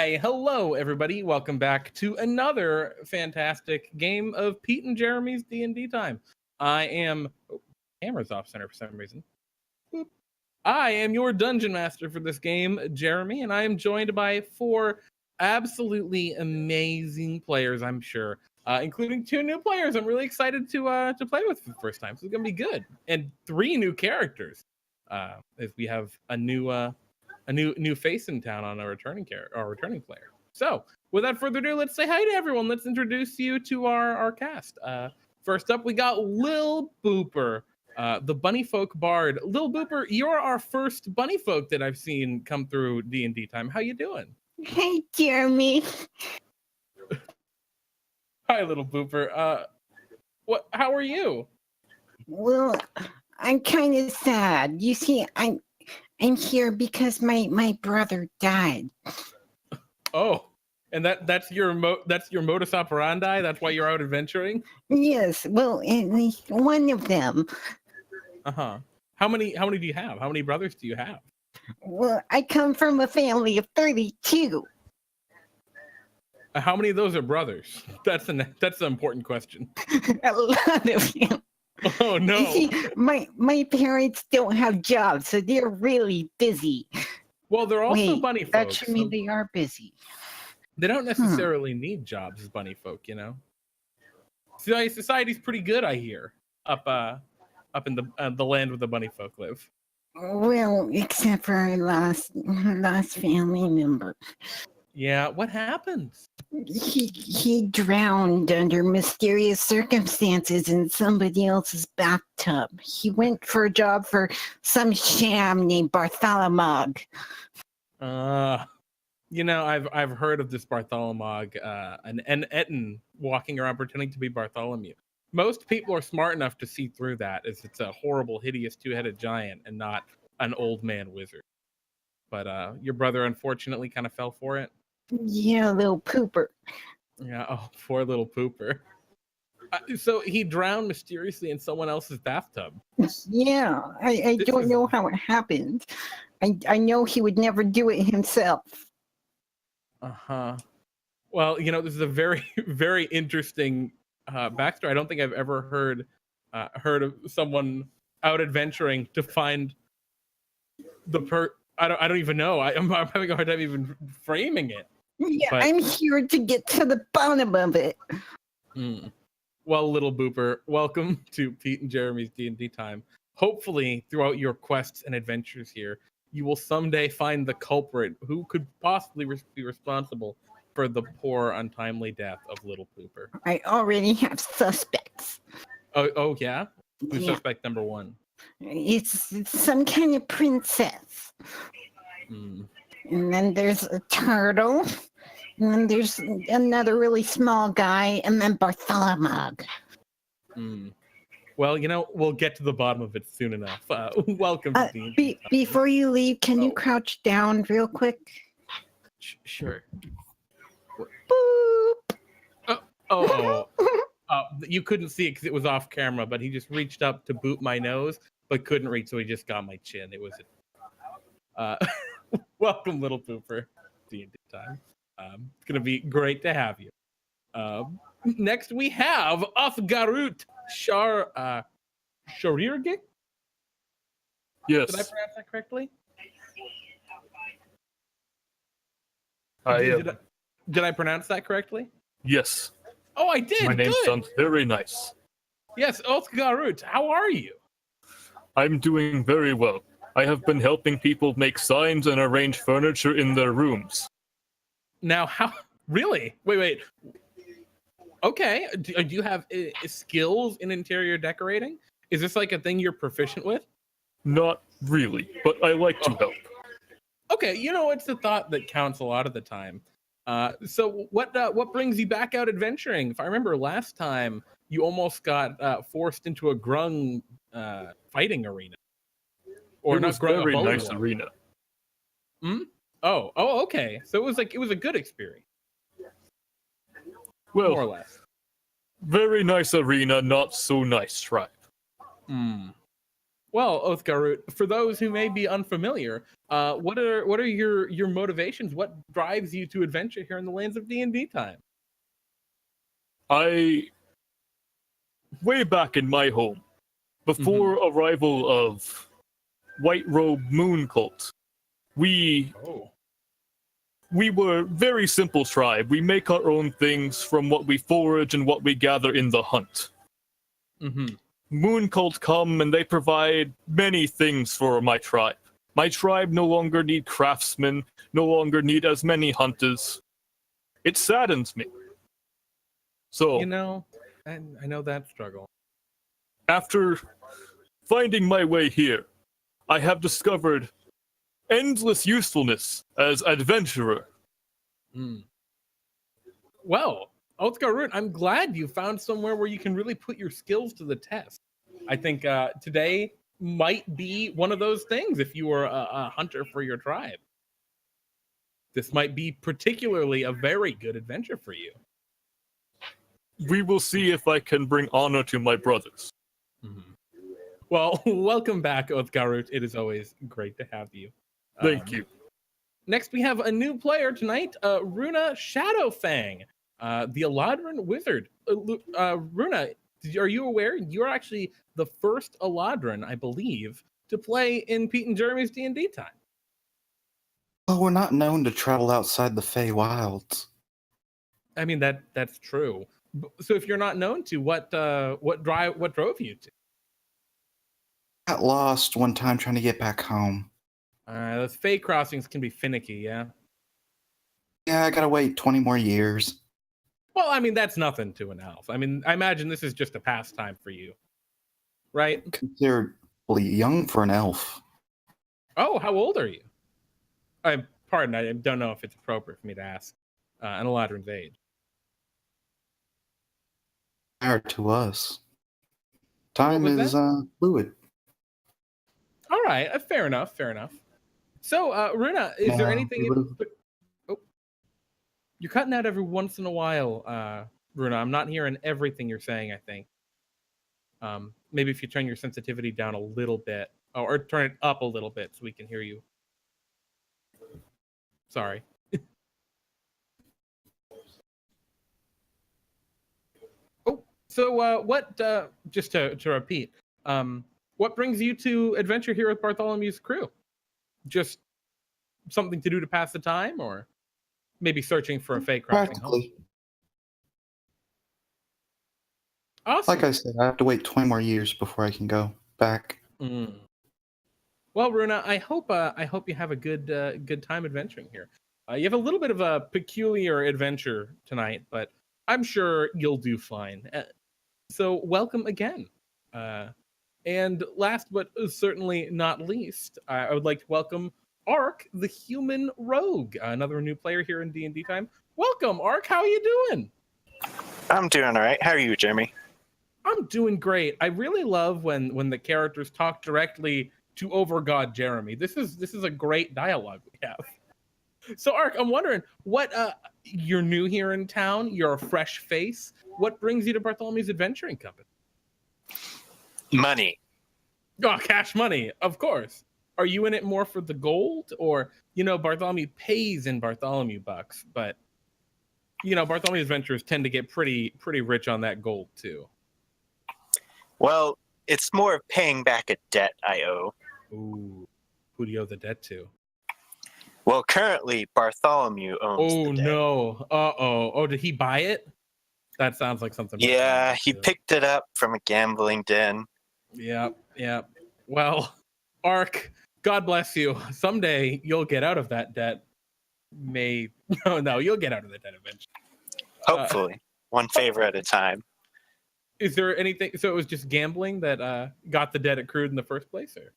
Why, hello everybody. Welcome back to another fantastic game of Pete and Jeremy's DnDTime. I am camera's off center for some reason. Boop. I am your dungeon master for this game, Jeremy, and I am joined by four absolutely amazing players, I'm sure, including two new players I'm really excited to play with for the first time. So it's gonna be good, and three new characters, as we have a new face in town on a returning player. So without further ado, let's say hi to everyone. Let's introduce you to our cast. First up, we got Lil Booper, the Bunnyfolk bard. Lil Booper, you're our first Bunnyfolk that I've seen come through DnDTime. How you doing? Hey, Jeremy. Hi, Little Booper. How are you? Well, I'm kind of sad. You see, I'm here because my brother died. Oh, and that's your modus operandi. That's why you're out adventuring. Yes, well, at least one of them. How many do you have? How many brothers do you have? Well, I come from a family of 32. How many of those are brothers? That's an important question. A lot of them. Oh no! You see, my parents don't have jobs, so they're really busy. Well, they're also bunny folk. That should mean they are busy. They don't necessarily need jobs as bunny folk, you know. Society's pretty good, I hear, up in the land where the bunny folk live. Well, except for our last family member. Yeah, what happened? He drowned under mysterious circumstances in somebody else's bathtub. He went for a job for some sham named Bartholomew. You know, I've heard of this Bartholomew, an Eton walking around pretending to be Bartholomew. Most people are smart enough to see through that, as it's a horrible, hideous two-headed giant and not an old man wizard. But your brother unfortunately kind of fell for it. Yeah, little pooper. Yeah, oh, poor little pooper. So he drowned mysteriously in someone else's bathtub. Yeah, I don't know how it happened. I know he would never do it himself. Well, you know, this is a very, very interesting backstory. I don't think I've ever heard of someone out adventuring to find I don't even know. I'm having a hard time even framing it. Yeah, but I'm here to get to the bottom of it. Well, Little Booper, welcome to Pete and Jeremy's DnDTime. Hopefully, throughout your quests and adventures here, you will someday find the culprit who could possibly be responsible for the poor, untimely death of Little Pooper. I already have suspects. Oh yeah? Who's suspect number one? It's some kind of princess. And then there's a turtle. And then there's another really small guy. And then Bartholomew. Well, you know, we'll get to the bottom of it soon enough. Welcome to DnDTime. Before you leave, can you crouch down real quick? Sure. Boop. You couldn't see it because it was off camera, but he just reached up to boot my nose, but couldn't reach, so he just got my chin. It was welcome, Little Pooper, DnDTime. It's gonna be great to have you. Next we have Othgarurt, Charirgix. Yes. Did I pronounce that correctly? Did I pronounce that correctly? Yes. Oh, I did. My name Good. sounds very nice. Yes, Othgarurt. How are you? I'm doing very well. I have been helping people make signs and arrange furniture in their rooms. Now, how? Really? Wait. Okay. Do you have skills in interior decorating? Is this like a thing you're proficient with? Not really, but I like to help. Okay, you know, it's the thought that counts a lot of the time. So what brings you back out adventuring? If I remember last time, you almost got forced into a grung fighting arena. Or it not was grung, very a nice one. arena. Oh, okay. So it was a good experience. Well, more or less. Very nice arena, not so nice tribe. Well, Othgarurt, for those who may be unfamiliar, what are your motivations? What drives you to adventure here in the lands of DnDTime? Way back in my home, before arrival of White Robe Moon Cult, we were very simple tribe. We make our own things from what we forage and what we gather in the hunt. Moon Cult come and they provide many things for my tribe. My tribe no longer need craftsmen, no longer need as many hunters. It saddens me. So, I know that struggle. After finding my way here, I have discovered endless usefulness as adventurer. Well, Othgarurt, I'm glad you found somewhere where you can really put your skills to the test. I think today might be one of those things if you were a hunter for your tribe. This might be particularly a very good adventure for you. We will see if I can bring honor to my brothers. Well, welcome back, Othgarurt. It is always great to have you. Thank you. Next, we have a new player tonight, Runa Shadowfang, the Eladrin wizard. Runa, are you aware you're actually the first Eladrin, I believe, to play in Pete and Jeremy's DnDTime? Oh, we're not known to travel outside the Fey Wilds. I mean, that's true. So if you're not known to, what drove you to? Got lost one time trying to get back home. Those Fey crossings can be finicky, yeah? Yeah, I gotta wait 20 more years. Well, I mean, that's nothing to an elf. I mean, I imagine this is just a pastime for you, right? Considerably young for an elf. Oh, how old are you? Pardon, I don't know if it's appropriate for me to ask an Eladrin's age. Prior to us. Time is fluid. All right, fair enough. So, Runa, is there anything... You're cutting out every once in a while, Runa. I'm not hearing everything you're saying, I think. Maybe if you turn your sensitivity down a little bit, or turn it up a little bit so we can hear you. Sorry. So what, just to repeat, what brings you to adventure here with Bartholomew's crew? Just something to do to pass the time, or maybe searching for a fake crossing home? Practically. Awesome. Like I said, I have to wait 20 more years before I can go back. Well, Runa, I hope you have a good time adventuring here. You have a little bit of a peculiar adventure tonight, but I'm sure you'll do fine. So welcome again. And last but certainly not least, I would like to welcome Ark, the human rogue, another new player here in DnDTime. Welcome, Ark. How are you doing? I'm doing all right. How are you, Jeremy? I'm doing great. I really love when the characters talk directly to Overgod Jeremy. This is a great dialogue we have. So, Ark, I'm wondering what you're new here in town. You're a fresh face. What brings you to Bartholomew's Adventuring Company? Money. Oh, cash money, of course. Are you in it more for the gold, or Bartholomew pays in Bartholomew bucks, but Bartholomew's adventurers tend to get pretty rich on that gold too. Well, it's more of paying back a debt I owe. Ooh, who do you owe the debt to? Well, currently Bartholomew owns the debt. No. Uh-oh. Oh, did he buy it? That sounds like something. Yeah, he picked it up from a gambling den. Yeah. Well, Ark, God bless you. Someday you'll get out of that debt. No, you'll get out of the debt eventually. Hopefully. One favor at a time. Is there anything... So it was just gambling that got the debt accrued in the first place? Or?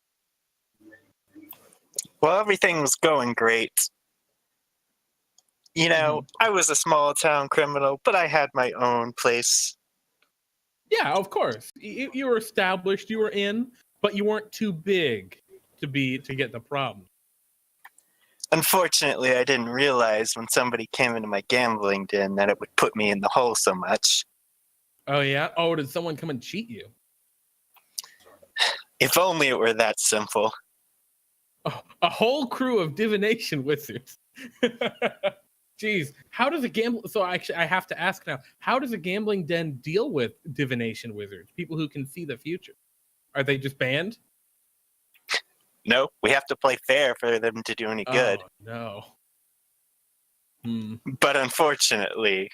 Well, everything was going great. I was a small town criminal, but I had my own place. Yeah, of course. You were established, you were in, but you weren't too big to get the problem. Unfortunately, I didn't realize when somebody came into my gambling den that it would put me in the hole so much. Oh, yeah? Oh, did someone come and cheat you? If only it were that simple. Oh, a whole crew of divination wizards. Jeez, how does a gamble? So actually, I have to ask now: how does a gambling den deal with divination wizards? People who can see the future. Are they just banned? No, we have to play fair for them to do any good. Oh no. But unfortunately,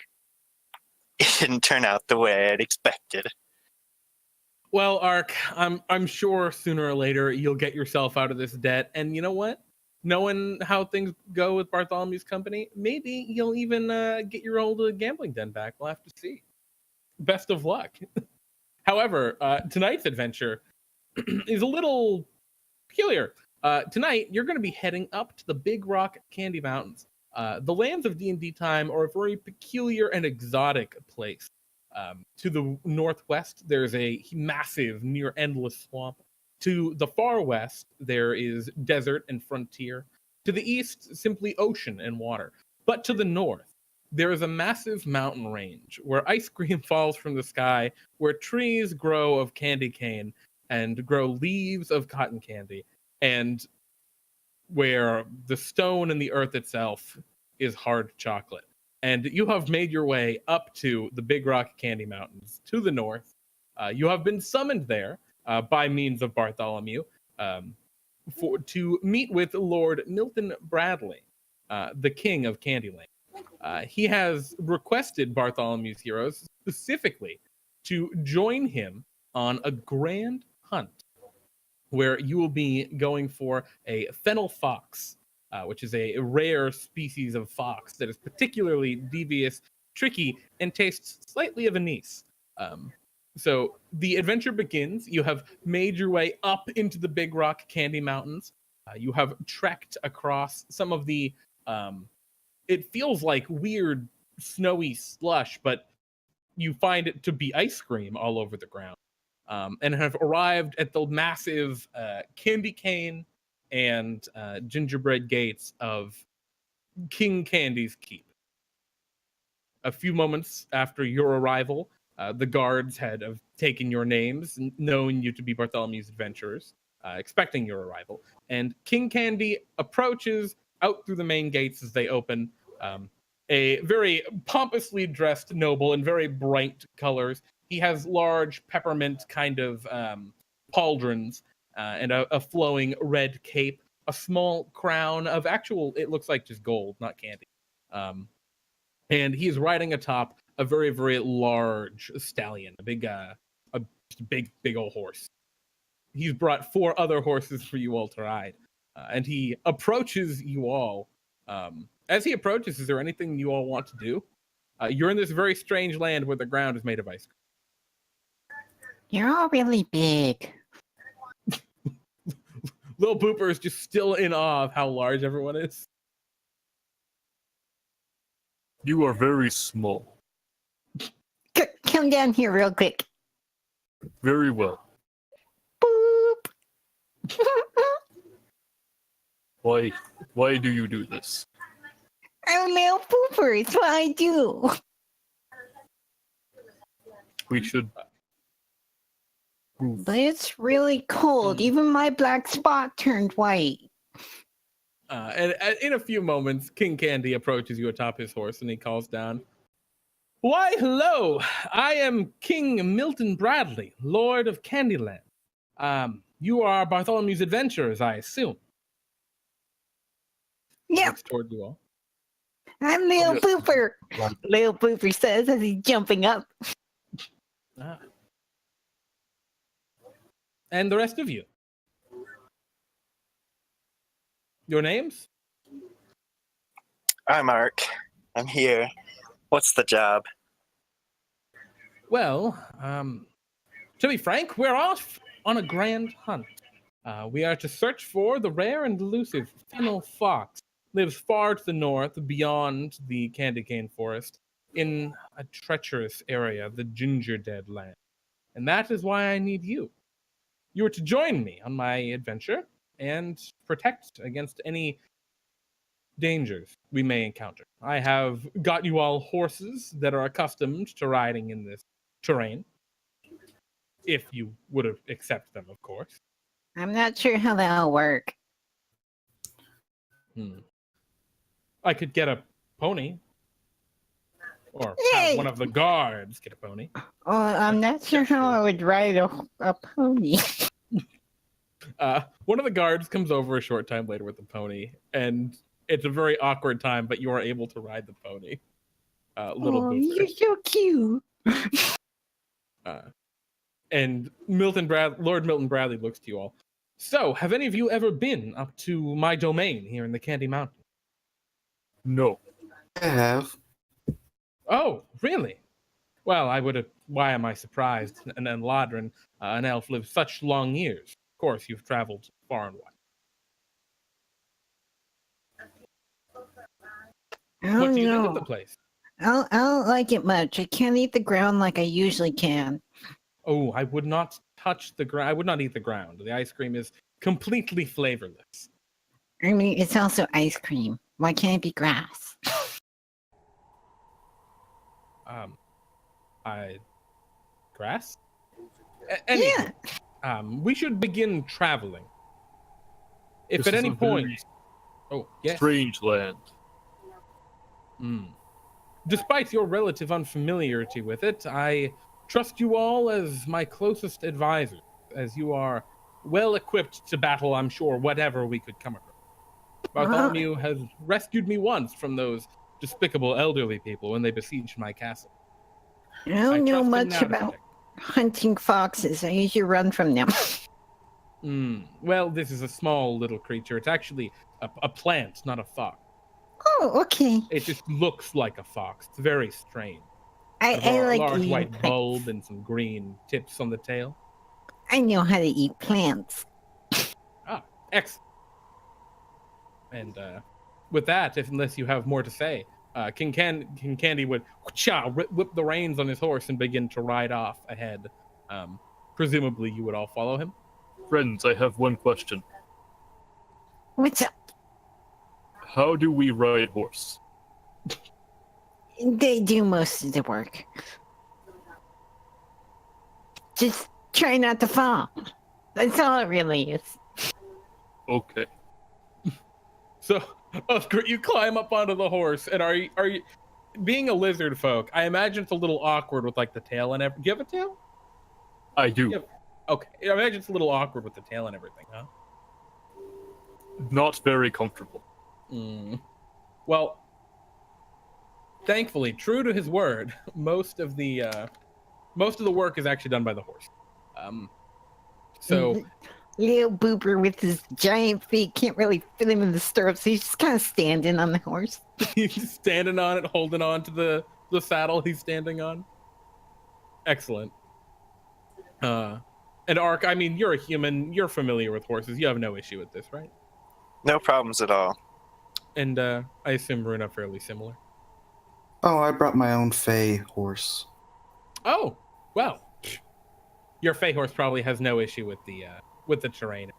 it didn't turn out the way I'd expected. Well, Ark, I'm sure sooner or later you'll get yourself out of this debt, and you know what? Knowing how things go with Bartholomew's company, maybe you'll even get your old gambling den back. We'll have to see. Best of luck. However, tonight's adventure is a little peculiar. Tonight, you're going to be heading up to the Big Rock Candy Mountains. The lands of DnDTime are a very peculiar and exotic place. To the northwest, there's a massive, near endless swamp. To the far west, there is desert and frontier. To the east, simply ocean and water. But to the north, there is a massive mountain range where ice cream falls from the sky, where trees grow of candy cane and grow leaves of cotton candy, and where the stone and the earth itself is hard chocolate. And you have made your way up to the Big Rock Candy Mountains to the north. You have been summoned there by means of Bartholomew to meet with Lord Milton-Bradley, the king of Candyland. He has requested Bartholomew's heroes specifically to join him on a grand hunt where you will be going for a fennel fox, which is a rare species of fox that is particularly devious, tricky, and tastes slightly of anise. So the adventure begins. You have made your way up into the Big Rock Candy Mountains. You have trekked across some of the, it feels like weird snowy slush, but you find it to be ice cream all over the ground. And have arrived at the massive candy cane and gingerbread gates of King Candy's Keep. A few moments after your arrival, the guards had taken your names, knowing you to be Bartholomew's adventurers, expecting your arrival. And King Candy approaches out through the main gates as they open. A very pompously dressed noble in very bright colors. He has large peppermint kind of pauldrons and a flowing red cape, a small crown of actual, it looks like just gold, not candy. And he is riding atop a very, very large stallion, a big old horse. He's brought 4 other horses for you all to ride. And he approaches you all. As he approaches, is there anything you all want to do? You're in this very strange land where the ground is made of ice cream. You're all really big. Little Booper is just still in awe of how large everyone is. You are very small. Come down here real quick. Very well. Boop. Why do you do this? I'm a little pooper. It's what I do. We should move. But it's really cold. Even my black spot turned white. And in a few moments, King Candy approaches you atop his horse and he calls down, "Why, hello! I am King Milton-Bradley, Lord of Candyland. You are Bartholomew's adventurers, I assume." Yep. Looks toward you all. I'm Lil Pooper. Lil Pooper says as he's jumping up. And the rest of you? Your names? I'm Ark. I'm here. What's the job? Well, to be frank, we're off on a grand hunt. We are to search for the rare and elusive fennel fox. Lives far to the north, beyond the candy cane forest, in a treacherous area, the gingerdead land. And that is why I need you. You are to join me on my adventure and protect against any dangers we may encounter. I have got you all horses that are accustomed to riding in this terrain, if you would accept them, of course. I'm not sure how that'll work. I could get a pony. Or have one of the guards get a pony. Oh, I'm not sure how I would ride a pony. One of the guards comes over a short time later with the pony, and it's a very awkward time, but you are able to ride the pony. Little Booper. You're so cute. And Lord Milton-Bradley looks to you all. So, have any of you ever been up to my domain here in the Candy Mountain? No. I have. Oh, really? Well, why am I surprised? And then Eladrin, an elf, lives such long years. Of course, you've traveled far and wide. What do you think of the place? I don't like it much. I can't eat the ground like I usually can. Oh, I would not touch the ground. I would not eat the ground. The ice cream is completely flavorless. I mean, it's also ice cream. Why can't it be grass? Grass? Anyway, Yeah. We should begin traveling. If This at is any a point... very Oh, yes. Strange land. Despite your relative unfamiliarity with it, I trust you all as my closest advisors, as you are well equipped to battle, I'm sure, whatever we could come across. Bartholomew has rescued me once from those despicable elderly people when they besieged my castle. I don't know trust him much now to about protect. hunting foxes. I usually run from them. Well, this is a small little creature. It's actually a plant, not a fox. Oh, okay. It just looks like a fox. It's very strange. I A like large eating white plants. bulb and some green tips on the tail. I know how to eat plants. Excellent. And with that, unless you have more to say, King Candy would whip the reins on his horse and begin to ride off ahead. Presumably, you would all follow him. Friends, I have one question. What's up? How do we ride horse? They do most of the work. Just try not to fall. That's all it really is. Okay. So, Othgarurt, you climb up onto the horse, and are you being a lizard folk? I imagine it's a little awkward with like the tail and everything. Do you have a tail? I do. Okay, I imagine it's a little awkward with the tail and everything, huh? Not very comfortable. Well, thankfully, true to his word, most of the work is actually done by the horse. So Little Booper with his giant feet can't really fit him in the stirrups. He's just kind of standing on the horse. he's standing on it, holding on to the saddle he's standing on. Excellent. And Ark, I mean, you're a human. You're familiar with horses. You have no issue with this, right? No problems at all. And I assume Runa fairly similar. Oh, I brought my own Fey horse. Oh, well, your Fey horse probably has no issue with the terrain.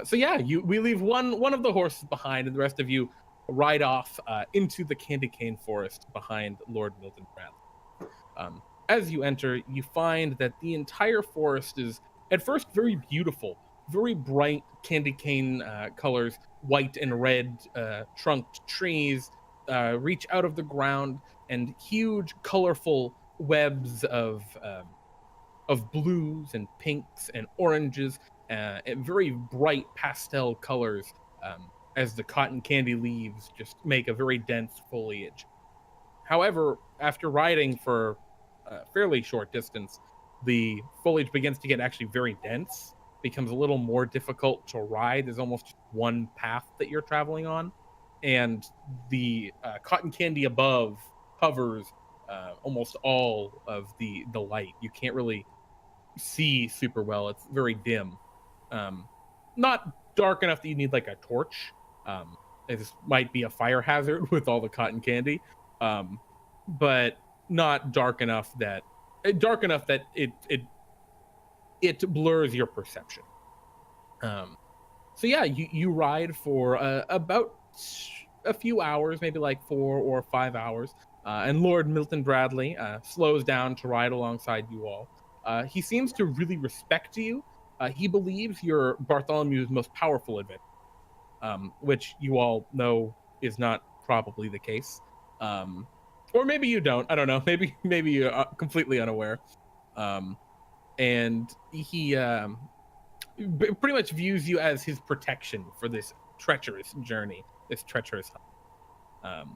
So yeah, we leave one of the horses behind, and the rest of you ride off into the candy cane forest behind Lord Milton-Bradley. As you enter, you find that the entire forest is at first very beautiful, very bright candy cane colors, white and red trunked trees reach out of the ground, and huge, colorful webs of blues and pinks and oranges, and very bright pastel colors as the cotton candy leaves just make a very dense foliage. However, after riding for a fairly short distance, the foliage begins to get actually very dense, becomes a little more difficult to ride. There's almost just one path that you're traveling on, and the cotton candy above covers almost all of the light. You can't really see super well. It's very dim. Not dark enough that you need like a torch. This might be a fire hazard with all the cotton candy, but not dark enough that it blurs your perception. So yeah, you ride for about a few hours, maybe like 4 or 5 hours, and Lord Milton-Bradley slows down to ride alongside you all. He seems to really respect you, He believes you're Bartholomew's most powerful adventurer, which you all know is not probably the case. Or maybe you don't. I don't know. Maybe you're completely unaware. And he pretty much views you as his protection for this treacherous journey, this treacherous hunt.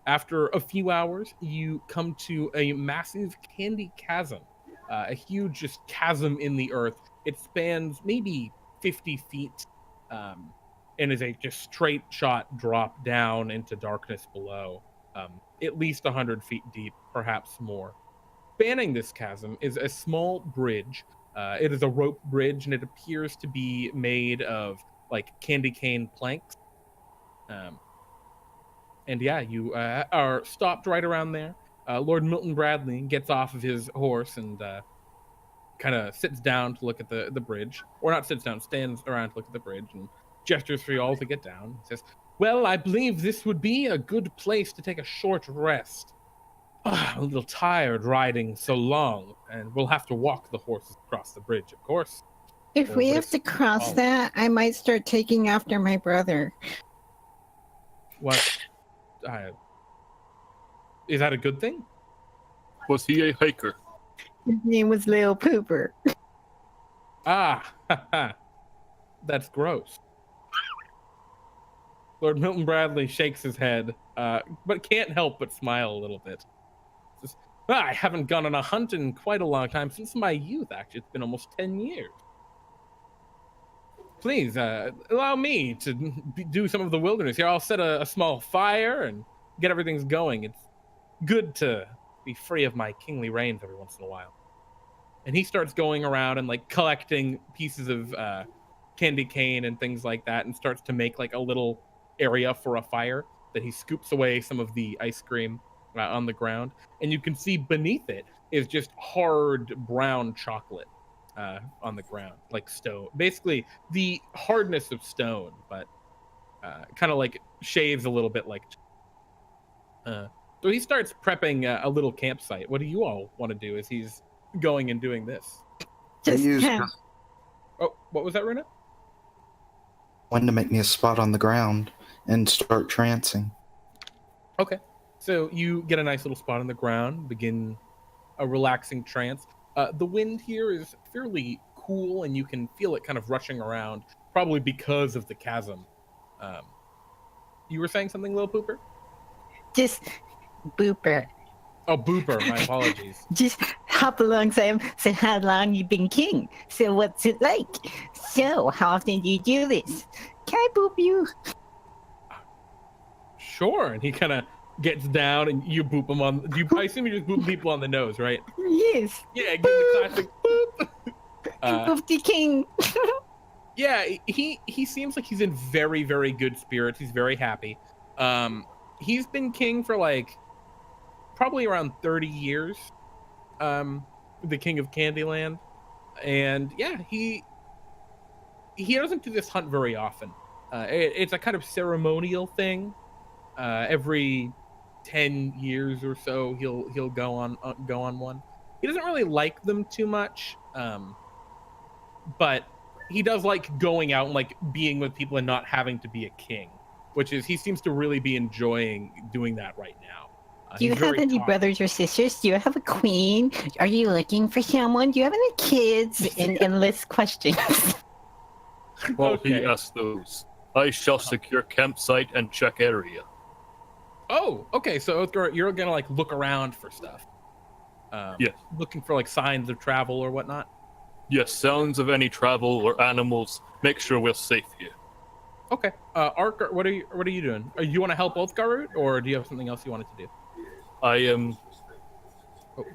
After a few hours, you come to a massive candy chasm, a huge just chasm in the earth. It spans maybe 50 feet and is a just straight shot drop down into darkness below, at least 100 feet deep, perhaps more. Spanning this chasm is a small bridge. It is a rope bridge, and it appears to be made of like candy cane planks. And yeah, you are stopped right around there. Lord Milton-Bradley gets off of his horse and kind of sits down to look at the bridge. Or not sits down, stands around to look at the bridge and gestures for you all to get down. He says, well, I believe this would be a good place to take a short rest. I'm a little tired riding so long, and we'll have to walk the horses across the bridge, of course. If we have to cross that, I might start taking after my brother. What? Is that a good thing? Was he a hiker? His name was Lil Pooper. That's gross. Lord Milton-Bradley shakes his head, but can't help but smile a little bit. Says, I haven't gone on a hunt in quite a long time, since my youth, actually. It's been almost 10 years. Please, allow me to do some of the wilderness here. I'll set a small fire and get everything going. It's good to be free of my kingly reins every once in a while. And he starts going around and like collecting pieces of candy cane and things like that, and starts to make like a little area for a fire that he scoops away some of the ice cream on the ground. And you can see beneath it is just hard brown chocolate on the ground, like stone. Basically the hardness of stone, but kind of like shaves a little bit like so he starts prepping a little campsite. What do you all want to do as he's going and doing this? Oh, what was that, Runa? When to make me a spot on the ground and start trancing. Okay, so you get a nice little spot on the ground, begin a relaxing trance. The wind here is fairly cool, and you can feel it kind of rushing around, probably because of the chasm. You were saying something, Lil Pooper? Just Booper. Oh, Booper, my apologies. Just hop alongside him, say how long you've been king. So what's it like? So how often do you do this? Can I boop you? Sure. And he kind of gets down and you boop him on. I assume you just boop people on the nose, right? Yes. Yeah, give the classic boop. Boop the king. Yeah, he seems like he's in very, very good spirits. He's very happy. He's been king for like probably around 30 years. The king of Candyland. And yeah, he doesn't do this hunt very often. It's a kind of ceremonial thing. Every 10 years or so, he'll go on one. He doesn't really like them too much, but he does like going out and like being with people and not having to be a king, which is he seems to really be enjoying doing that right now. Do you have any brothers or sisters? Do you have a queen? Are you looking for someone? Do you have any kids? And endless questions. Well, Okay. he asked those. I shall secure campsite and check area. Oh, okay. So Othgarurt, you're gonna like look around for stuff. Yes. Looking for like signs of travel or whatnot. Yes, sounds of any travel or animals. Make sure we're safe here. Okay. Othgarurt, what are you doing? You want to help Othgarurt, or do you have something else you wanted to do? I am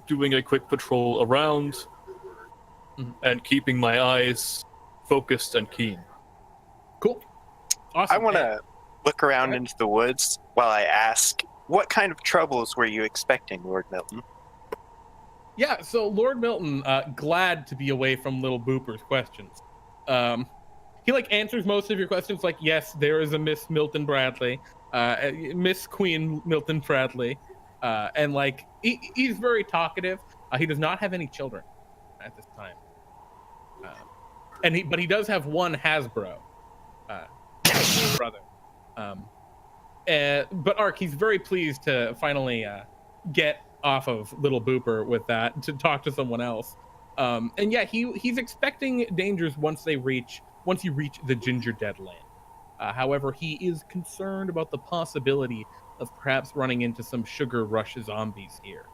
doing a quick patrol around and keeping my eyes focused and keen. Cool. Awesome. I want to look around into the woods while I ask, what kind of troubles were you expecting, Lord Milton? Yeah, so Lord Milton, glad to be away from Little Booper's questions. He like answers most of your questions like, yes, there is a Miss Milton-Bradley, Miss Queen Milton-Bradley, and like he's very talkative. He does not have any children at this time. but he does have one Hasbro brother. But Ark, he's very pleased to finally get off of Little Booper with that to talk to someone else. And yeah, he's expecting dangers once you reach the gingerdead land. However, he is concerned about the possibility of perhaps running into some sugar rush zombies here.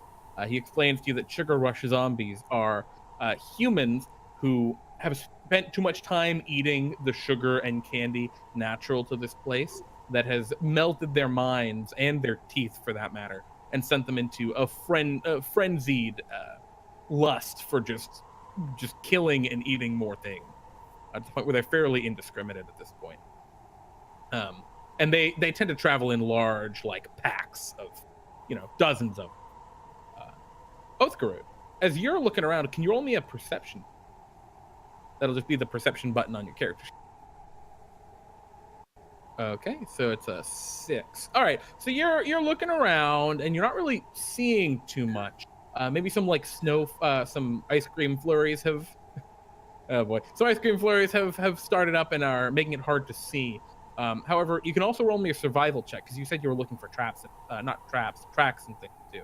He explains to you that sugar rush zombies are humans who have spent too much time eating the sugar and candy natural to this place that has melted their minds and their teeth, for that matter, and sent them into a frenzied lust for just killing and eating more things, at the point where they're fairly indiscriminate at this point. And they tend to travel in large, like, packs of, dozens of Othgarurt. As you're looking around, can you roll me a perception? That'll just be the perception button on your character sheet. Okay, so it's a 6. All right, so you're looking around and you're not really seeing too much. Maybe some like some ice cream flurries have. Oh boy, some ice cream flurries have started up and are making it hard to see. However, you can also roll me a survival check because you said you were looking for tracks and things too.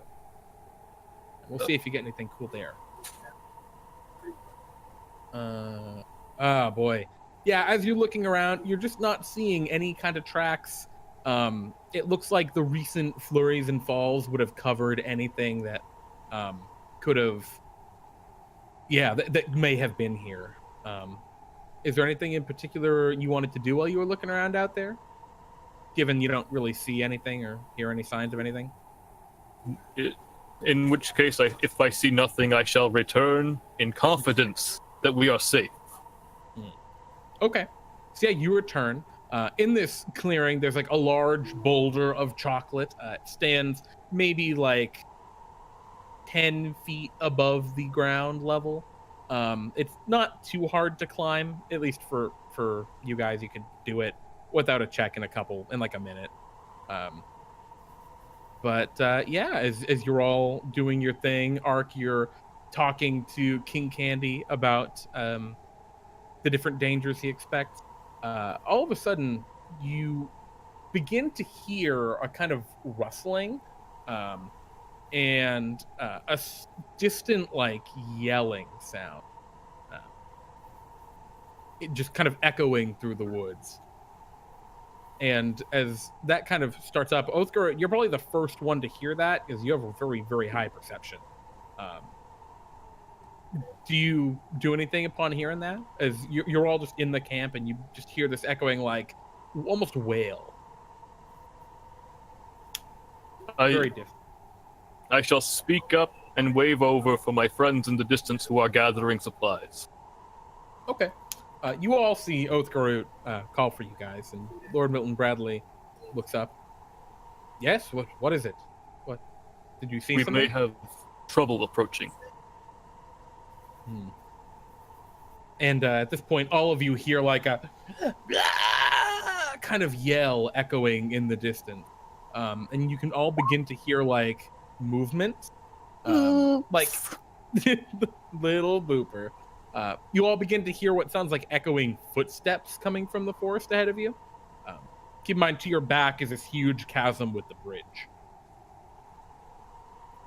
We'll see if you get anything cool there. Oh boy. Yeah, as you're looking around, you're just not seeing any kind of tracks. It looks like the recent flurries and falls would have covered anything that could have... Yeah, that may have been here. Is there anything in particular you wanted to do while you were looking around out there? Given you don't really see anything or hear any signs of anything? In which case, if I see nothing, I shall return in confidence that we are safe. Okay. So yeah, you return. In this clearing, there's like a large boulder of chocolate. It stands maybe like 10 feet above the ground level. It's not too hard to climb, at least for you guys. You could do it without a check in like a minute. But yeah, as you're all doing your thing, Ark, you're talking to King Candy about the different dangers he expects. All of a sudden, you begin to hear a kind of rustling and a distant, like, yelling sound. It just kind of echoing through the woods. And as that kind of starts up, Othgarurt, you're probably the first one to hear that because you have a very, very high perception. Do you do anything upon hearing that? As you're all just in the camp and you just hear this echoing, like, almost wail. Very different. I shall speak up and wave over for my friends in the distance who are gathering supplies. Okay. You all see Othgarurt call for you guys, and Lord Milton-Bradley looks up. Yes? What is it? What? Did you see something? We may have trouble approaching. And at this point, all of you hear like a kind of yell echoing in the distance. And you can all begin to hear like movement. Like Little Booper. You all begin to hear what sounds like echoing footsteps coming from the forest ahead of you. Keep in mind, to your back is this huge chasm with the bridge.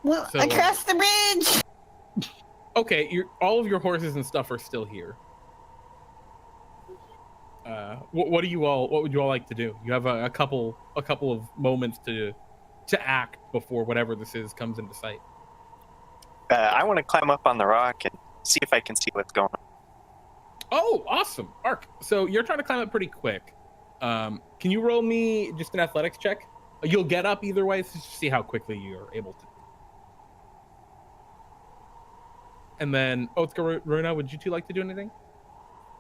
Well, across the bridge! Okay, all of your horses and stuff are still here. What would you all like to do? You have a couple of moments to act before whatever this is comes into sight. I want to climb up on the rock and see if I can see what's going on. Oh, awesome, Ark. So you're trying to climb up pretty quick. Can you roll me just an athletics check? You'll get up either way, so just see how quickly you're able to. And then Othgarurt, Runa, would you two like to do anything?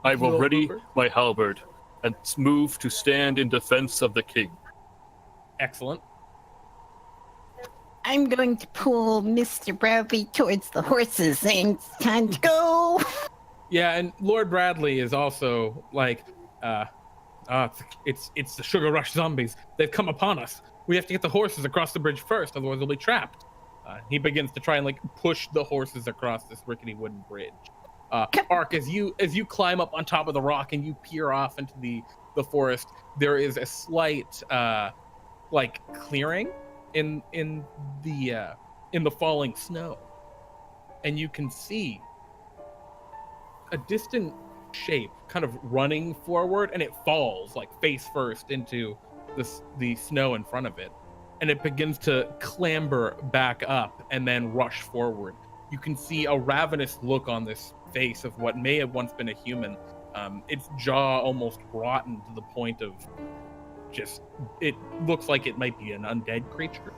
I will ready my halberd and move to stand in defense of the king. Excellent. I'm going to pull Mr. Bradley towards the horses, saying it's time to go. Yeah, and Lord Bradley is also like, it's the sugar rush zombies. They've come upon us. We have to get the horses across the bridge first, otherwise they'll be trapped. He begins to try and like push the horses across this rickety wooden bridge. Ark, as you climb up on top of the rock and you peer off into the forest, there is a slight like clearing in the falling snow, and you can see a distant shape kind of running forward, and it falls like face first into the snow in front of it, and it begins to clamber back up and then rush forward. You can see a ravenous look on this face of what may have once been a human. Its jaw almost rotten to the point of it looks like it might be an undead creature.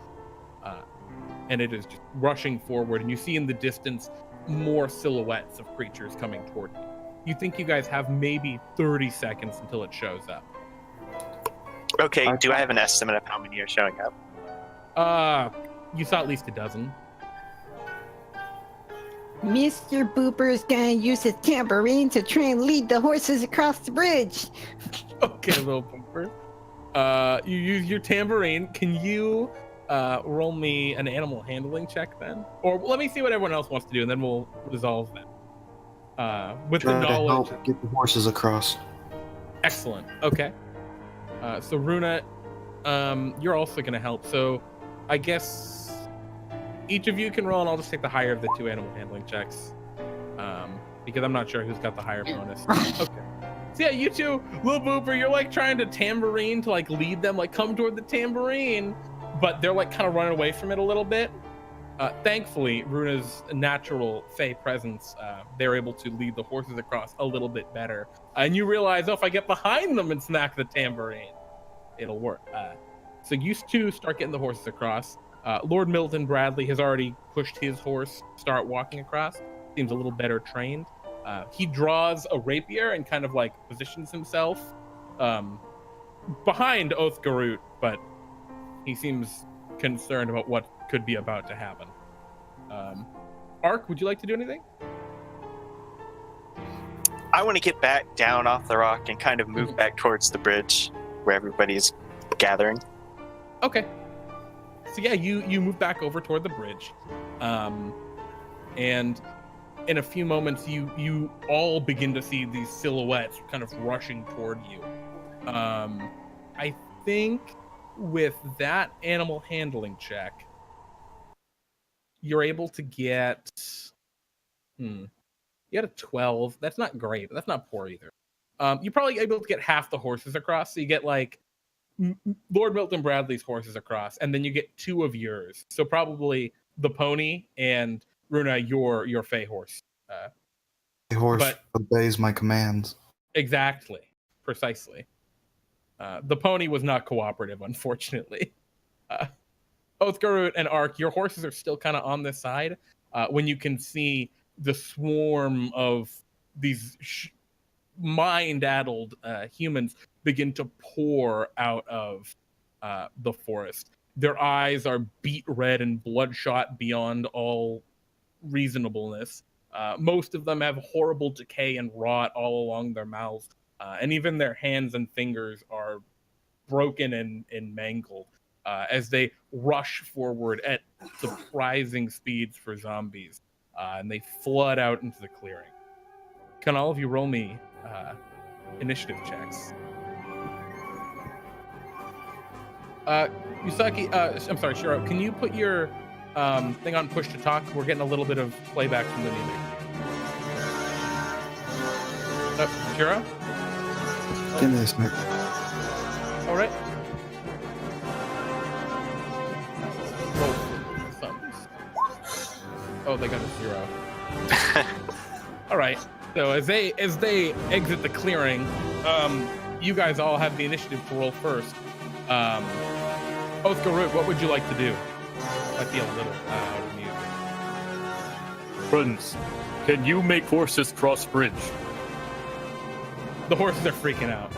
And it is just rushing forward, and you see in the distance more silhouettes of creatures coming toward you. You think you guys have maybe 30 seconds until it shows up. Okay, do I have an estimate of how many are showing up? You saw at least a dozen. Mr. Booper's gonna use his tambourine to try and lead the horses across the bridge. Okay, little Booper. You use your tambourine. Can you roll me an animal handling check then? Or let me see what everyone else wants to do, and then we'll resolve them. With Try the to knowledge. help get the horses across. Excellent. Okay. So Runa, you're also going to help. So I guess each of you can roll, and I'll just take the higher of the two animal handling checks. Because I'm not sure who's got the higher bonus. Okay. So yeah, you two, little Booper, you're like trying to tambourine to like lead them, like come toward the tambourine, but they're like kind of running away from it a little bit. Thankfully, Runa's natural fey presence, they're able to lead the horses across a little bit better. And you realize, if I get behind them and smack the tambourine, it'll work. So you two start getting the horses across. Lord Milton-Bradley has already pushed his horse, start walking across. Seems a little better trained. He draws a rapier and kind of like positions himself behind Othgarurt, but he seems concerned about what could be about to happen. Ark, would you like to do anything? I want to get back down off the rock and kind of move back towards the bridge where everybody's gathering. Okay. So yeah, you move back over toward the bridge. And in a few moments, you all begin to see these silhouettes kind of rushing toward you. I think with that animal handling check, you're able to get you had a 12. That's not great, but that's not poor either. You're probably able to get half the horses across, so you get like Lord Milton-Bradley's horses across, and then you get two of yours. So probably the pony and Runa, your fey horse. The horse obeys my commands. Exactly. Precisely. The pony was not cooperative, unfortunately. Othgarurt and Ark, your horses are still kind of on this side when you can see the swarm of these mind-addled humans begin to pour out of the forest. Their eyes are beet red and bloodshot beyond all reasonableness. Most of them have horrible decay and rot all along their mouths, and even their hands and fingers are broken and mangled as they rush forward at surprising speeds for zombies, and they flood out into the clearing. Can all of you roll me initiative checks? Yusaki, I'm sorry, Shiro, can you put your thing on push to talk? We're getting a little bit of playback from the music. Shiro? Give me this, Nick. All right. Oh, they got a 0. All right. So as they exit the clearing, you guys all have the initiative to roll first. Othgarurt, what would you like to do? Might be a little loud of music. Friends, can you make horses cross bridge? The horses are freaking out.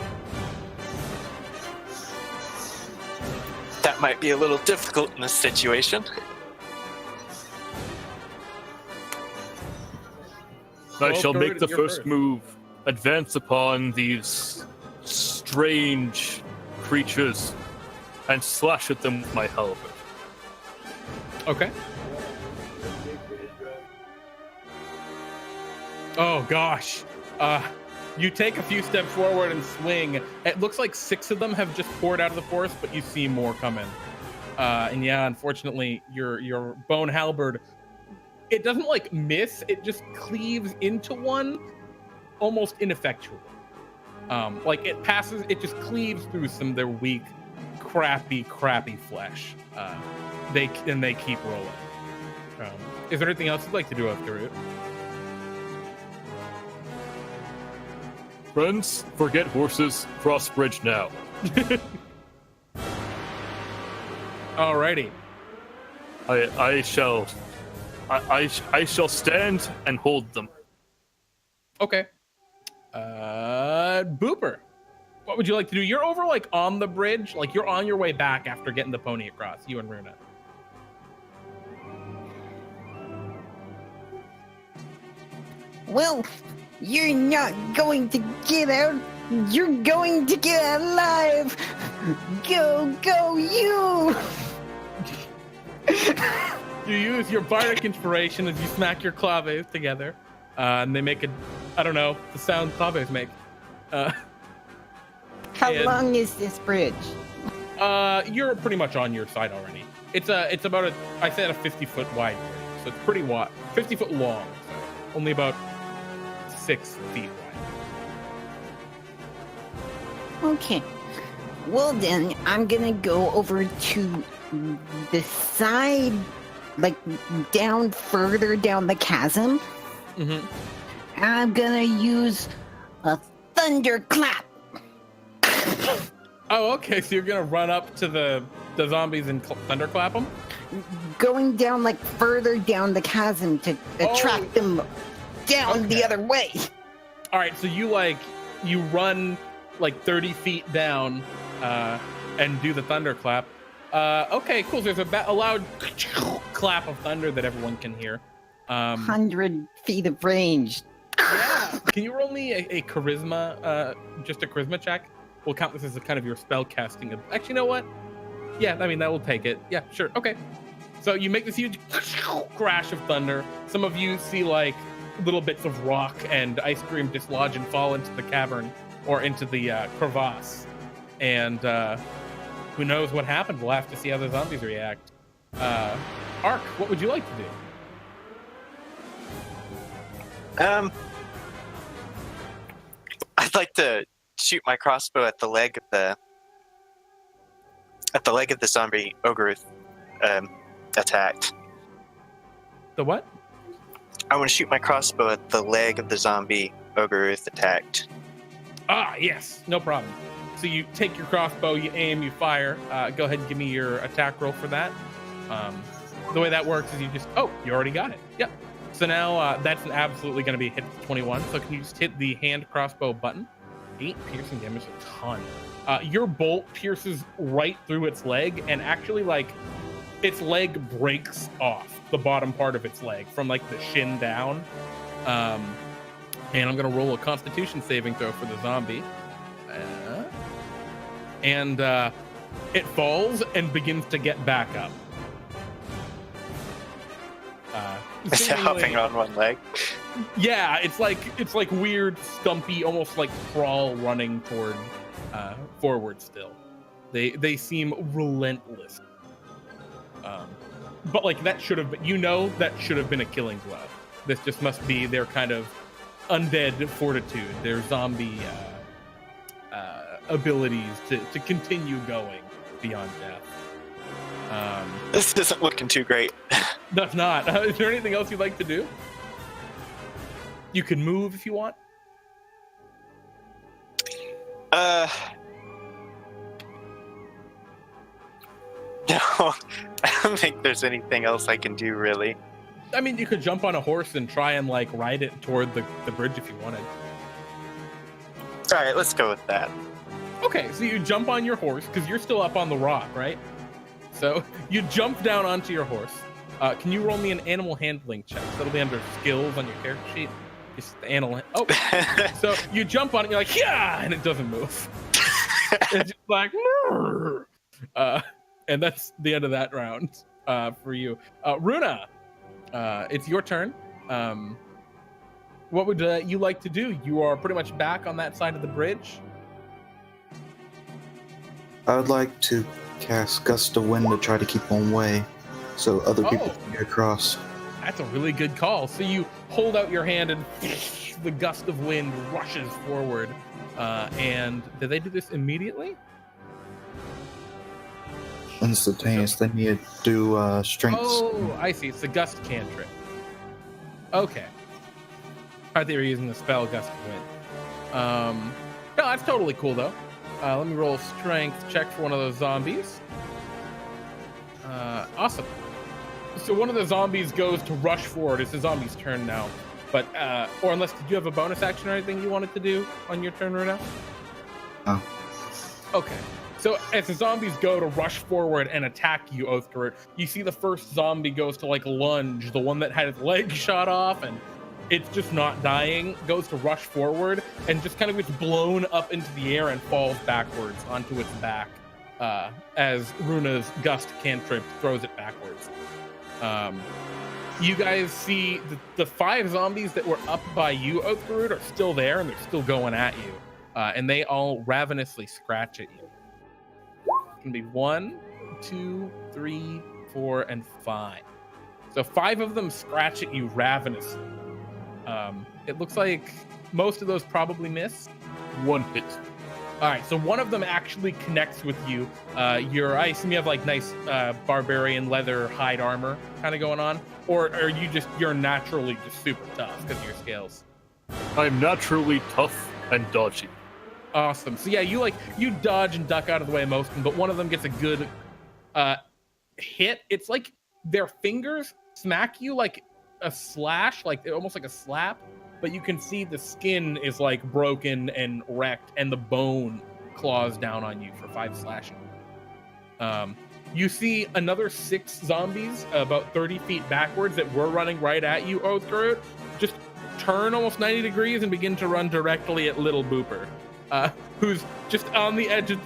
That might be a little difficult in this situation. I shall Othgarurt, make the you're first move, advance upon these strange creatures, and slash at them with my halberd. Okay. Oh gosh. You take a few steps forward and swing. It looks like 6 of them have just poured out of the forest, but you see more coming. And yeah, unfortunately, your bone halberd, it doesn't like miss, it just cleaves into one almost ineffectually. Like it just cleaves through some of their weak, crappy flesh. They keep rolling. Is there anything else you'd like to do, Othgarurt? Friends, forget horses. Cross bridge now. Alrighty. I shall stand and hold them. Okay. Booper, what would you like to do? You're over like on the bridge, like you're on your way back after getting the pony across, you and Runa. Well, you're not going to get out. You're going to get out alive. Go, you! You use your bardic inspiration as you smack your claves together, and they make I don't know, the sound claves make. How long is this bridge? You're pretty much on your side already. It's about I said a 50-foot wide bridge, so it's pretty wide, 50 foot long, so only about 6 feet wide. Okay. Well then, I'm gonna go over to the side, like further down the chasm. Mm-hmm. I'm gonna use a thunderclap. Oh, okay. So you're gonna run up to the zombies and thunderclap them? Going down like further down the chasm to attract them down the other way. All right. So you run like 30 feet down and do the thunderclap. Okay, cool. So there's a loud clap of thunder that everyone can hear. 100 feet of range. Yeah. Can you roll me a charisma, just a charisma check? We'll count this as a kind of your spell casting. Actually, you know what? Yeah, I mean, that will take it. Yeah, sure. Okay. So you make this huge crash of thunder. Some of you see like little bits of rock and ice cream dislodge and fall into the cavern or into the crevasse. And who knows what happened? We'll have to see how the zombies react. Ark, what would you like to do? I'd like to shoot my crossbow at the leg of the zombie Othgarurt attacked. The what? I want to shoot my crossbow at the leg of the zombie Othgarurt attacked. Ah, yes, no problem. So you take your crossbow, you aim, you fire. Go ahead and give me your attack roll for that. The way that works is you already got it. Yep. So now that's absolutely going to be a hit for 21. So can you just hit the hand crossbow button? 8 piercing damage, a ton. Your bolt pierces right through its leg, and actually, like, its leg breaks off the bottom part of its leg from like the shin down. And I'm going to roll a Constitution saving throw for the zombie. And it falls and begins to get back up. Is it hopping on one leg? Yeah, it's like weird, stumpy, almost like crawl running toward forward still. They seem relentless. But like that should have been, that should have been a killing blow. This just must be their kind of undead fortitude, their zombie abilities to continue going beyond death. This isn't looking too great. That's not. Is there anything else you'd like to do? You can move if you want. No, I don't think there's anything else I can do, really. I mean, you could jump on a horse and try and like ride it toward the bridge if you wanted. All right, let's go with that. Okay, so you jump on your horse because you're still up on the rock, right? So you jump down onto your horse. Can you roll me an animal handling check? That'll be under skills on your character sheet. Just the animal. Oh, so you jump on it, you're like, yeah, and it doesn't move. It's just like, and that's the end of that round for you. Runa, it's your turn. what would you like to do? You are pretty much back on that side of the bridge. I would like to cast Gust of Wind to try to keep them away, so other people can get across. That's a really good call. So you hold out your hand and the gust of wind rushes forward. And did they do this immediately? Instantaneous. They need to do strength. Oh, I see. It's the gust cantrip. Okay. I thought they were using the spell Gust of Wind. No, that's totally cool, though. Let me roll a strength check for one of those zombies. Awesome. So one of the zombies goes to rush forward. It's the zombie's turn now. But, or unless, did you have a bonus action or anything you wanted to do on your turn, Runa? No. Okay. So as the zombies go to rush forward and attack you, Othgarurt, you see the first zombie goes to like lunge, the one that had its leg shot off and it's just not dying, goes to rush forward and just kind of gets blown up into the air and falls backwards onto its back as Runa's gust cantrip throws it backwards. You guys see the 5 zombies that were up by you, Othgarurt, are still there and they're still going at you. And they all ravenously scratch at you. It can be 1, 2, 3, 4, and 5. So 5 of them scratch at you ravenously. It looks like most of those probably miss. 1 hit. All right, so one of them actually connects with you. I assume you have like nice barbarian leather hide armor kind of going on, or are you're naturally just super tough because of your scales? I'm naturally tough and dodgy. Awesome. So yeah, you dodge and duck out of the way of most of them, but one of them gets a good hit. It's like their fingers smack you like a slash, like almost like a slap, but you can see the skin is like broken and wrecked and the bone claws down on you for 5 slashing. You see another 6 zombies about 30 feet backwards that were running right at you, Othgarurt, just turn almost 90 degrees and begin to run directly at Little Booper, who's just on the edge of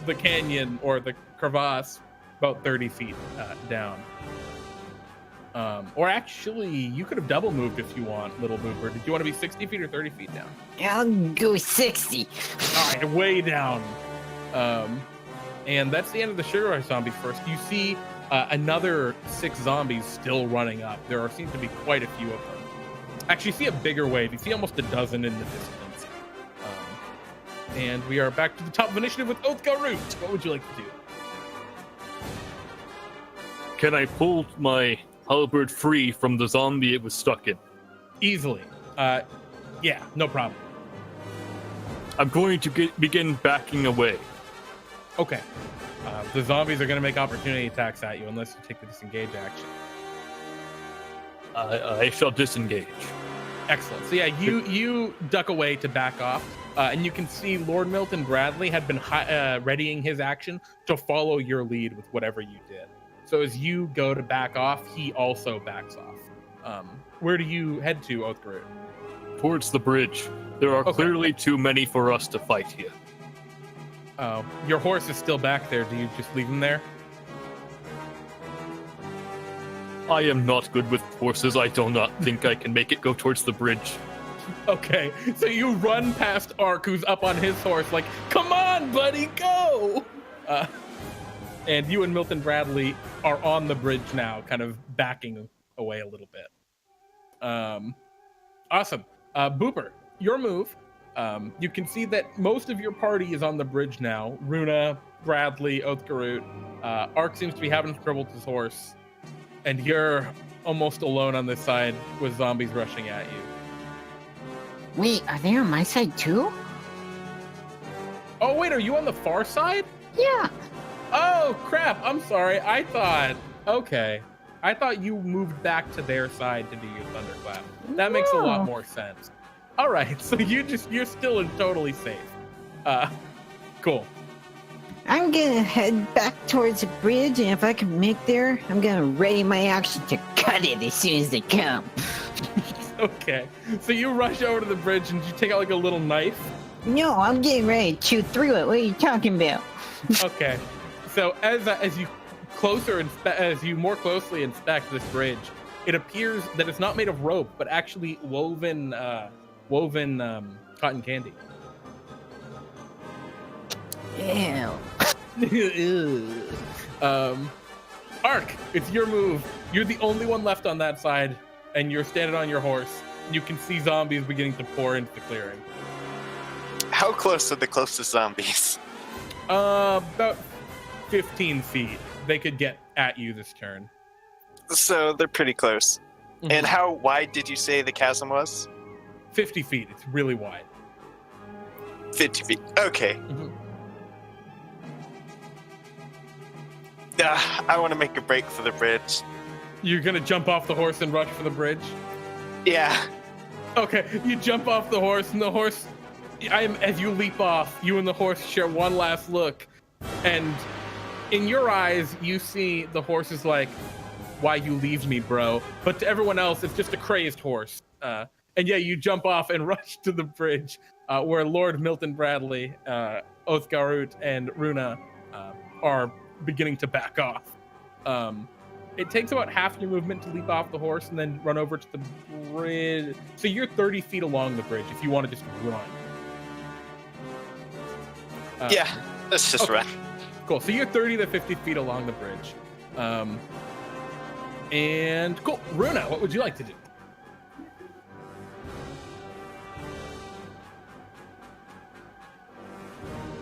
the canyon or the crevasse about 30 feet down. Or actually, you could have double moved if you want, Little Booper. Did you want to be 60 feet or 30 feet down? I'll go 60. All right, way down. And that's the end of the sugar rush zombies first. You see another 6 zombies still running up. There seems to be quite a few of them. Actually, you see a bigger wave. You see almost a dozen in the distance. And we are back to the top of initiative with Othgarurt. What would you like to do? Can I pull my halberd free from the zombie it was stuck in? Easily. Yeah, no problem. I'm going to begin backing away. Okay. The zombies are going to make opportunity attacks at you unless you take the disengage action. I shall disengage. Excellent. So yeah, you duck away to back off, and you can see Lord Milton-Bradley had been readying his action to follow your lead with whatever you did. So as you go to back off, he also backs off. Where do you head to, Othgarurt? Towards the bridge. There are clearly too many for us to fight here. Oh, your horse is still back there. Do you just leave him there? I am not good with horses. I do not think I can make it go towards the bridge. Okay, so you run past Ark, who's up on his horse, like, come on, buddy, go! And you and Milton-Bradley are on the bridge now, kind of backing away a little bit. Awesome. Booper, your move. You can see that most of your party is on the bridge now. Runa, Bradley, Othgarurt. Ark seems to be having trouble with his horse. And you're almost alone on this side with zombies rushing at you. Wait, are they on my side too? Oh, wait, are you on the far side? Yeah. Oh, crap. I'm sorry. I thought you moved back to their side to do your thunderclap. That makes a lot more sense. All right, so you're still totally safe. Cool. I'm gonna head back towards the bridge, and if I can make there, I'm gonna ready my action to cut it as soon as they come. Okay, so you rush over to the bridge and you take out like a little knife. No, I'm getting ready to chew through it. What are you talking about? Okay, so as you more closely inspect this bridge, it appears that it's not made of rope, but actually woven cotton candy. Ew. Ark, it's your move. You're the only one left on that side, and you're standing on your horse. You can see zombies beginning to pour into the clearing. How close are the closest zombies? About 15 feet. They could get at you this turn. So they're pretty close. Mhm. And how wide did you say the chasm was? 50 feet. It's really wide. 50 feet. Okay. Mhm. I want to make a break for the bridge. You're gonna jump off the horse and rush for the bridge? Yeah. Okay, you jump off the horse, and the horse, as you leap off, you and the horse share one last look, and in your eyes, you see the horse is like, why you leave me, bro? But to everyone else, it's just a crazed horse. And yeah, you jump off and rush to the bridge, where Lord Milton-Bradley, Othgarurt, and Runa are beginning to back off. It takes about half your movement to leap off the horse and then run over to the bridge. So you're 30 feet along the bridge if you want to just run. Yeah, let's just run. Cool. So you're 30 to 50 feet along the bridge. And cool. Runa, what would you like to do?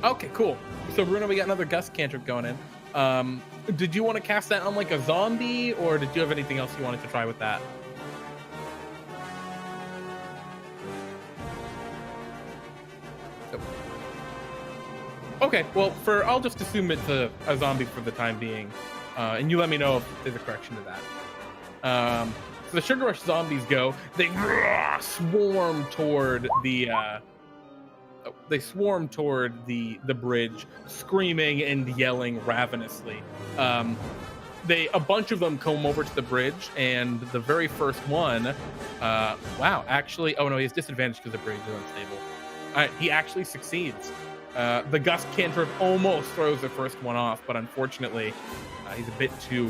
Okay, cool. So Runa, we got another gust cantrip going in. Did you want to cast that on like a zombie, or did you have anything else you wanted to try with that? Okay, well, I'll just assume it's a zombie for the time being, and you let me know if there's a correction to that. So the Sugar Rush zombies go. They swarm toward the bridge, screaming and yelling ravenously. A bunch of them come over to the bridge, and the very first one, wow, actually, oh no, he has disadvantage because the bridge is unstable. He actually succeeds. The gust cantrip almost throws the first one off, but unfortunately, he's a bit too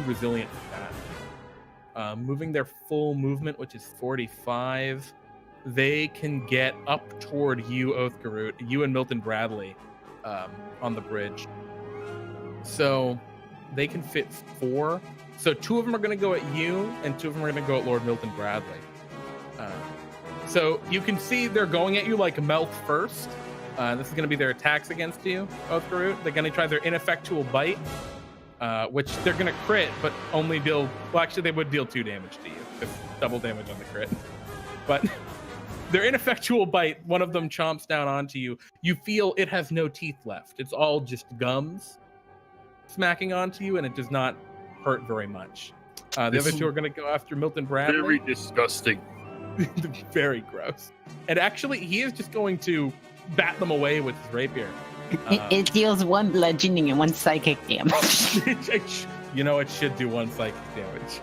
resilient for that. Moving their full movement, which is 45. They can get up toward you, Othgarurt, you and Milton-Bradley, on the bridge. So they can fit 4. So 2 of them are going to go at you, and 2 of them are going to go at Lord Milton-Bradley. So you can see they're going at you like mouth first. This is going to be their attacks against you, Othgarurt. They're going to try their ineffectual bite, which they're going to crit, but only deal... Well, actually, they would deal 2 damage to you. It's double damage on the crit. But... their ineffectual bite, one of them chomps down onto you. You feel it has no teeth left. It's all just gums smacking onto you, and it does not hurt very much. The other 2 are going to go after Milton-Bradley. Very disgusting. Very gross. And actually, he is just going to bat them away with his rapier. It deals 1 bludgeoning and 1 psychic damage. You know, it should do 1 psychic damage.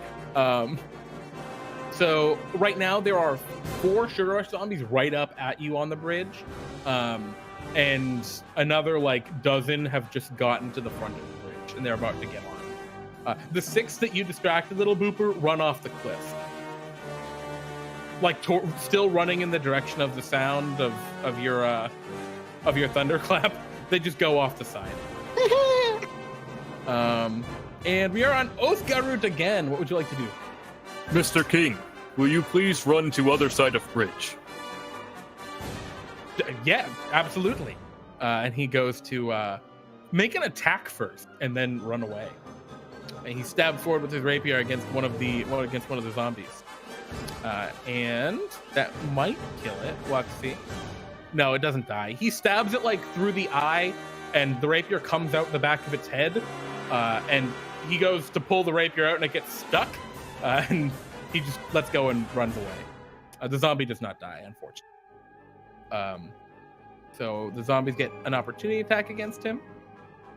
So right now there are 4 Sugar Rush zombies right up at you on the bridge, and another like dozen have just gotten to the front of the bridge, and they're about to get on. The 6 that you distracted, little Booper, run off the cliff, like still running in the direction of the sound of your thunderclap. They just go off the side. And we are on Othgarurt again. What would you like to do? Mr. King, will you please run to other side of bridge? Yeah, absolutely. And he goes to make an attack first and then run away. And he stabs forward with his rapier against one of the zombies. And that might kill it. We'll have to see. No, it doesn't die. He stabs it like through the eye, and the rapier comes out the back of its head. And he goes to pull the rapier out, and it gets stuck. And he just lets go and runs away. The zombie does not die, unfortunately. So the zombies get an opportunity attack against him.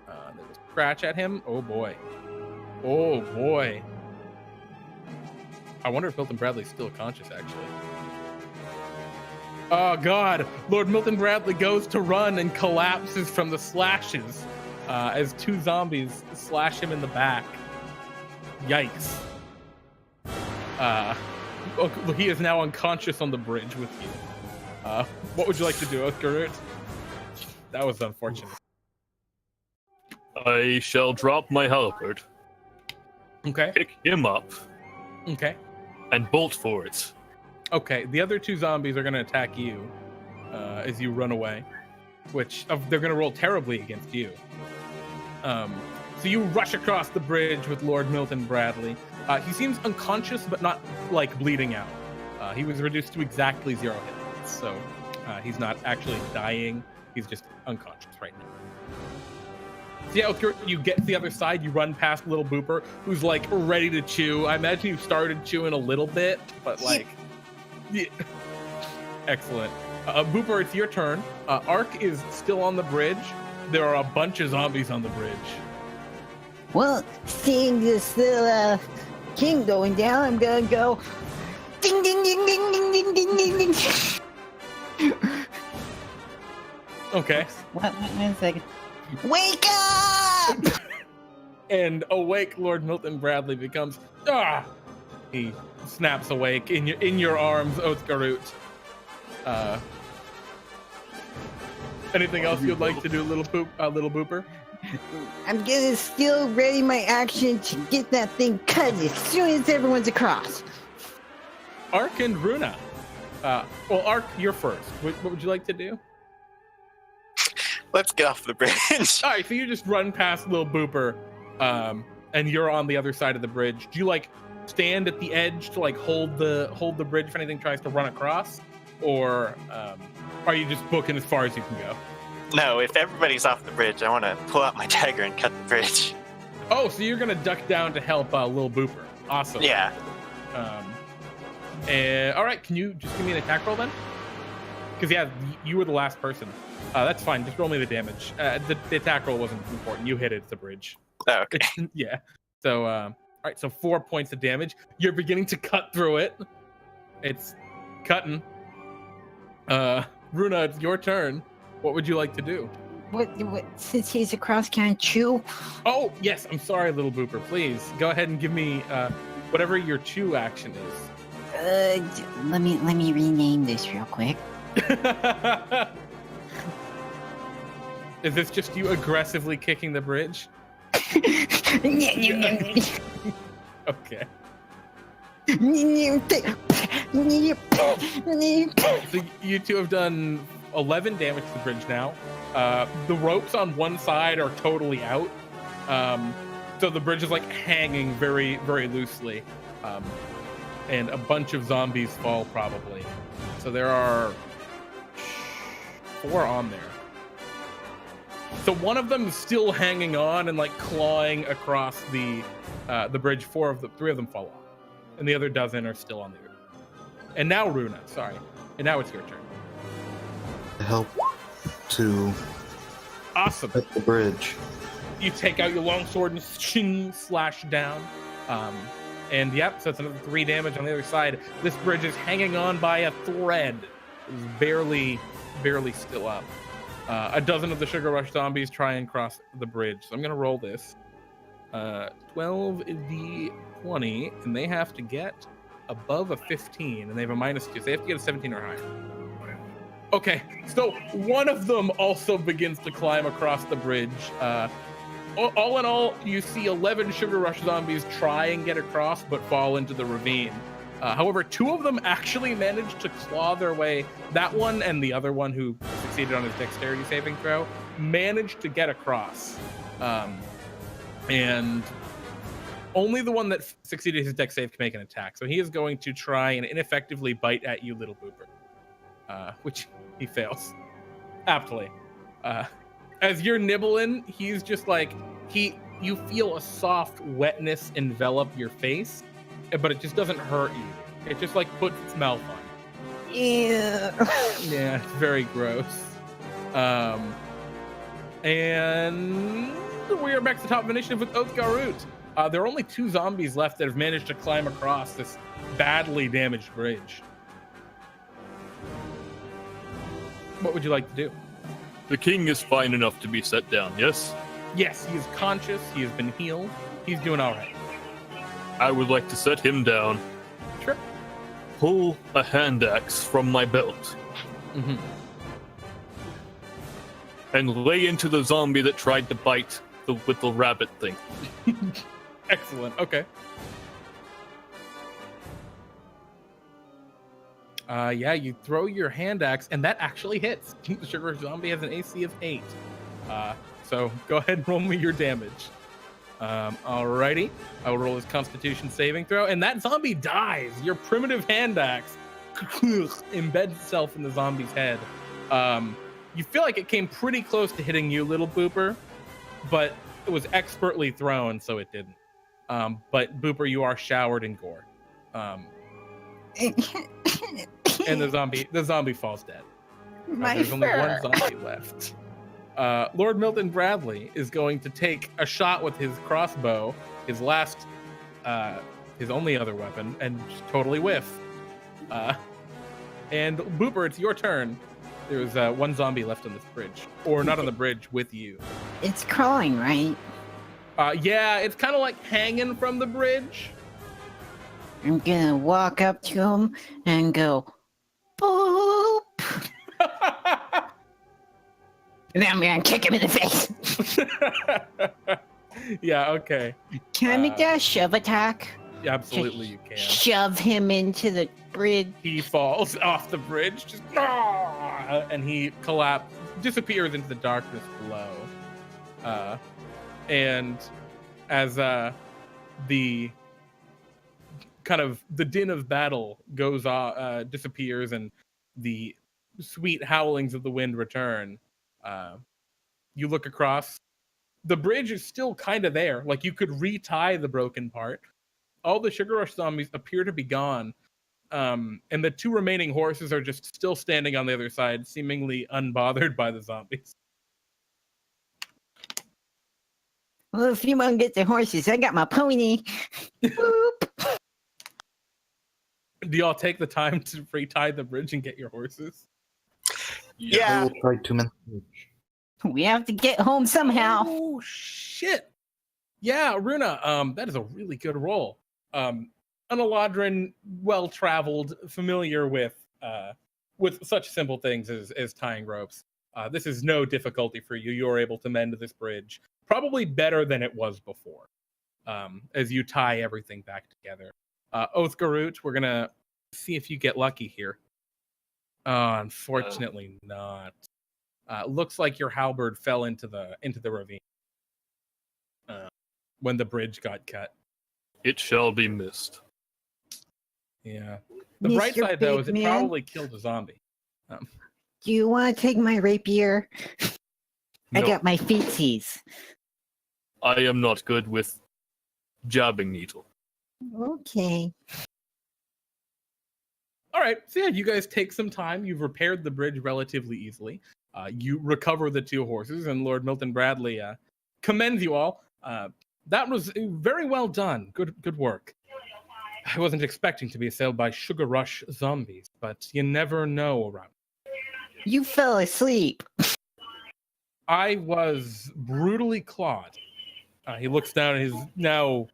They will scratch at him. Oh boy. Oh boy. I wonder if Milton-Bradley's still conscious, actually. Oh god. Lord Milton-Bradley goes to run and collapses from the slashes as 2 zombies slash him in the back. Yikes. He is now unconscious on the bridge with you. What would you like to do, Othgarurt? That was unfortunate. I shall drop my halberd, Okay. pick him up, Okay. and bolt for it. Okay. The other two zombies are going to attack you as you run away, which they're going to roll terribly against you. So you rush across the bridge with Lord Milton-Bradley. He seems unconscious, but not like bleeding out. He was reduced to exactly 0 hit points, so he's not actually dying. He's just unconscious right now. So yeah, you get to the other side, you run past Little Booper, who's like ready to chew. I imagine you started chewing a little bit, but like, yeah. Excellent. Booper, it's your turn. Ark is still on the bridge. There are a bunch of zombies on the bridge. Well, seeing this little king going down, I'm gonna go ding ding ding ding ding ding ding ding ding. Okay. One second. Wake up! And awake Lord Milton-Bradley becomes he snaps awake in your arms, Othgarurt. Anything else you'd like to do, little Booper? I'm gonna still ready my action to get that thing cut as soon as everyone's across. Ark and Runa. Well, Ark, you're first. What would you like to do? Let's get off the bridge. All right, so you just run past Little Booper, and you're on the other side of the bridge. Do you like stand at the edge to like hold the bridge if anything tries to run across, or are you just booking as far as you can go? No, if everybody's off the bridge, I want to pull out my dagger and cut the bridge. Oh, so you're gonna duck down to help Little Booper. Awesome. Yeah. And all right, can you just give me an attack roll then? Because yeah, you were the last person. That's fine. Just roll me the damage. The attack roll wasn't important. You hit it at the bridge. Oh, okay. Yeah. So all right. So 4 points of damage. You're beginning to cut through it. It's cutting. Runa, it's your turn. What would you like to do? What since he's across, can I chew? Oh yes. I'm sorry, Little Booper. Please go ahead and give me whatever your chew action is. Let me rename this real quick. Is this just you aggressively kicking the bridge? Okay. So you two have done 11 damage to the bridge now. The ropes on one side are totally out. So the bridge is like hanging very, very loosely. And a bunch of zombies fall probably. So there are 4 on there. So one of them is still hanging on and like clawing across the bridge. 3 of them fall off, and the other dozen are still on the bridge. And now Runa, sorry, and now it's your turn. Help to Awesome. cut the bridge. You take out your longsword and slash down. And yep, so it's another 3 damage on the other side. This bridge is hanging on by a thread. It's barely still up. A dozen of the Sugar Rush zombies try and cross the bridge. So I'm going to roll this. 12d20, and they have to get above a 15, and they have a -2, so they have to get a 17 or higher. Okay, so one of them also begins to climb across the bridge. All in all, you see 11 Sugar Rush zombies try and get across, but fall into the ravine. However, 2 of them actually managed to claw their way. That one and the other one who succeeded on his dexterity saving throw managed to get across. And only the one that succeeded his dex save can make an attack. So he is going to try and ineffectively bite at you, Little Booper. Which he fails. Aptly. As you're nibbling, he's just like, you feel a soft wetness envelop your face, but it just doesn't hurt you. It just like puts its mouth on. Yeah. Yeah, it's very gross. And we are back to the top of initiative with Othgarurt. There are only 2 zombies left that have managed to climb across this badly damaged bridge. What would you like to do? The king is fine enough to be set down, yes? Yes, he is conscious. He has been healed. He's doing all right. I would like to set him down. pull a hand axe from my belt and lay into the zombie that tried to bite the little rabbit thing. Excellent. Okay. Yeah, you throw your hand axe, and that actually hits. The sugar zombie has an AC of 8. So go ahead and roll me your damage. Alrighty. I will roll his Constitution saving throw, and that zombie dies. Your primitive hand axe embeds itself in the zombie's head. You feel like it came pretty close to hitting you, little Booper, but it was expertly thrown, so it didn't. But Booper, you are showered in gore. And the zombie falls dead. There's only one zombie left. Lord Milton-Bradley is going to take a shot with his crossbow, his only other weapon, and just totally whiff. And Booper, it's your turn. There's one zombie left on this bridge, or not on the bridge with you. It's crawling, right? Yeah, it's kind of like hanging from the bridge. I'm gonna walk up to him and go, boop. And then I'm gonna kick him in the face. Yeah, okay. Can I make that a shove attack? Yeah, absolutely, you can. Shove him into the bridge. He falls off the bridge, just and he disappears into the darkness below. And as the kind of the din of battle goes off, disappears, and the sweet howlings of the wind return, you look across. The bridge is still kind of there. Like, you could retie the broken part. All the Sugar Rush zombies appear to be gone. And the two remaining horses are just still standing on the other side, seemingly unbothered by the zombies. Well, if you want to get the horses, I got my pony. Boop. Do y'all take the time to retie the bridge and get your horses? Yeah. I will try 2 minutes. We have to get home somehow. Oh, shit. Yeah, Runa, that is a really good roll. An Eladrin, well-traveled, familiar with such simple things as tying ropes. This is no difficulty for you. You're able to mend this bridge probably better than it was before, as you tie everything back together. Othgarurt, we're going to see if you get lucky here. Unfortunately not. Looks like your halberd fell into the ravine when the bridge got cut. It shall be missed. Yeah. The bright side, though, is it probably killed a zombie. Do you want to take my rapier? No, I got my feetsies. I am not good with jabbing needle. Okay. All right. So yeah, you guys take some time. You've repaired the bridge relatively easily. You recover the two horses, and Lord Milton-Bradley commends you all. That was very well done. Good work. I wasn't expecting to be assailed by Sugar Rush zombies, but you never know around. You fell asleep. I was brutally clawed. He looks down at his now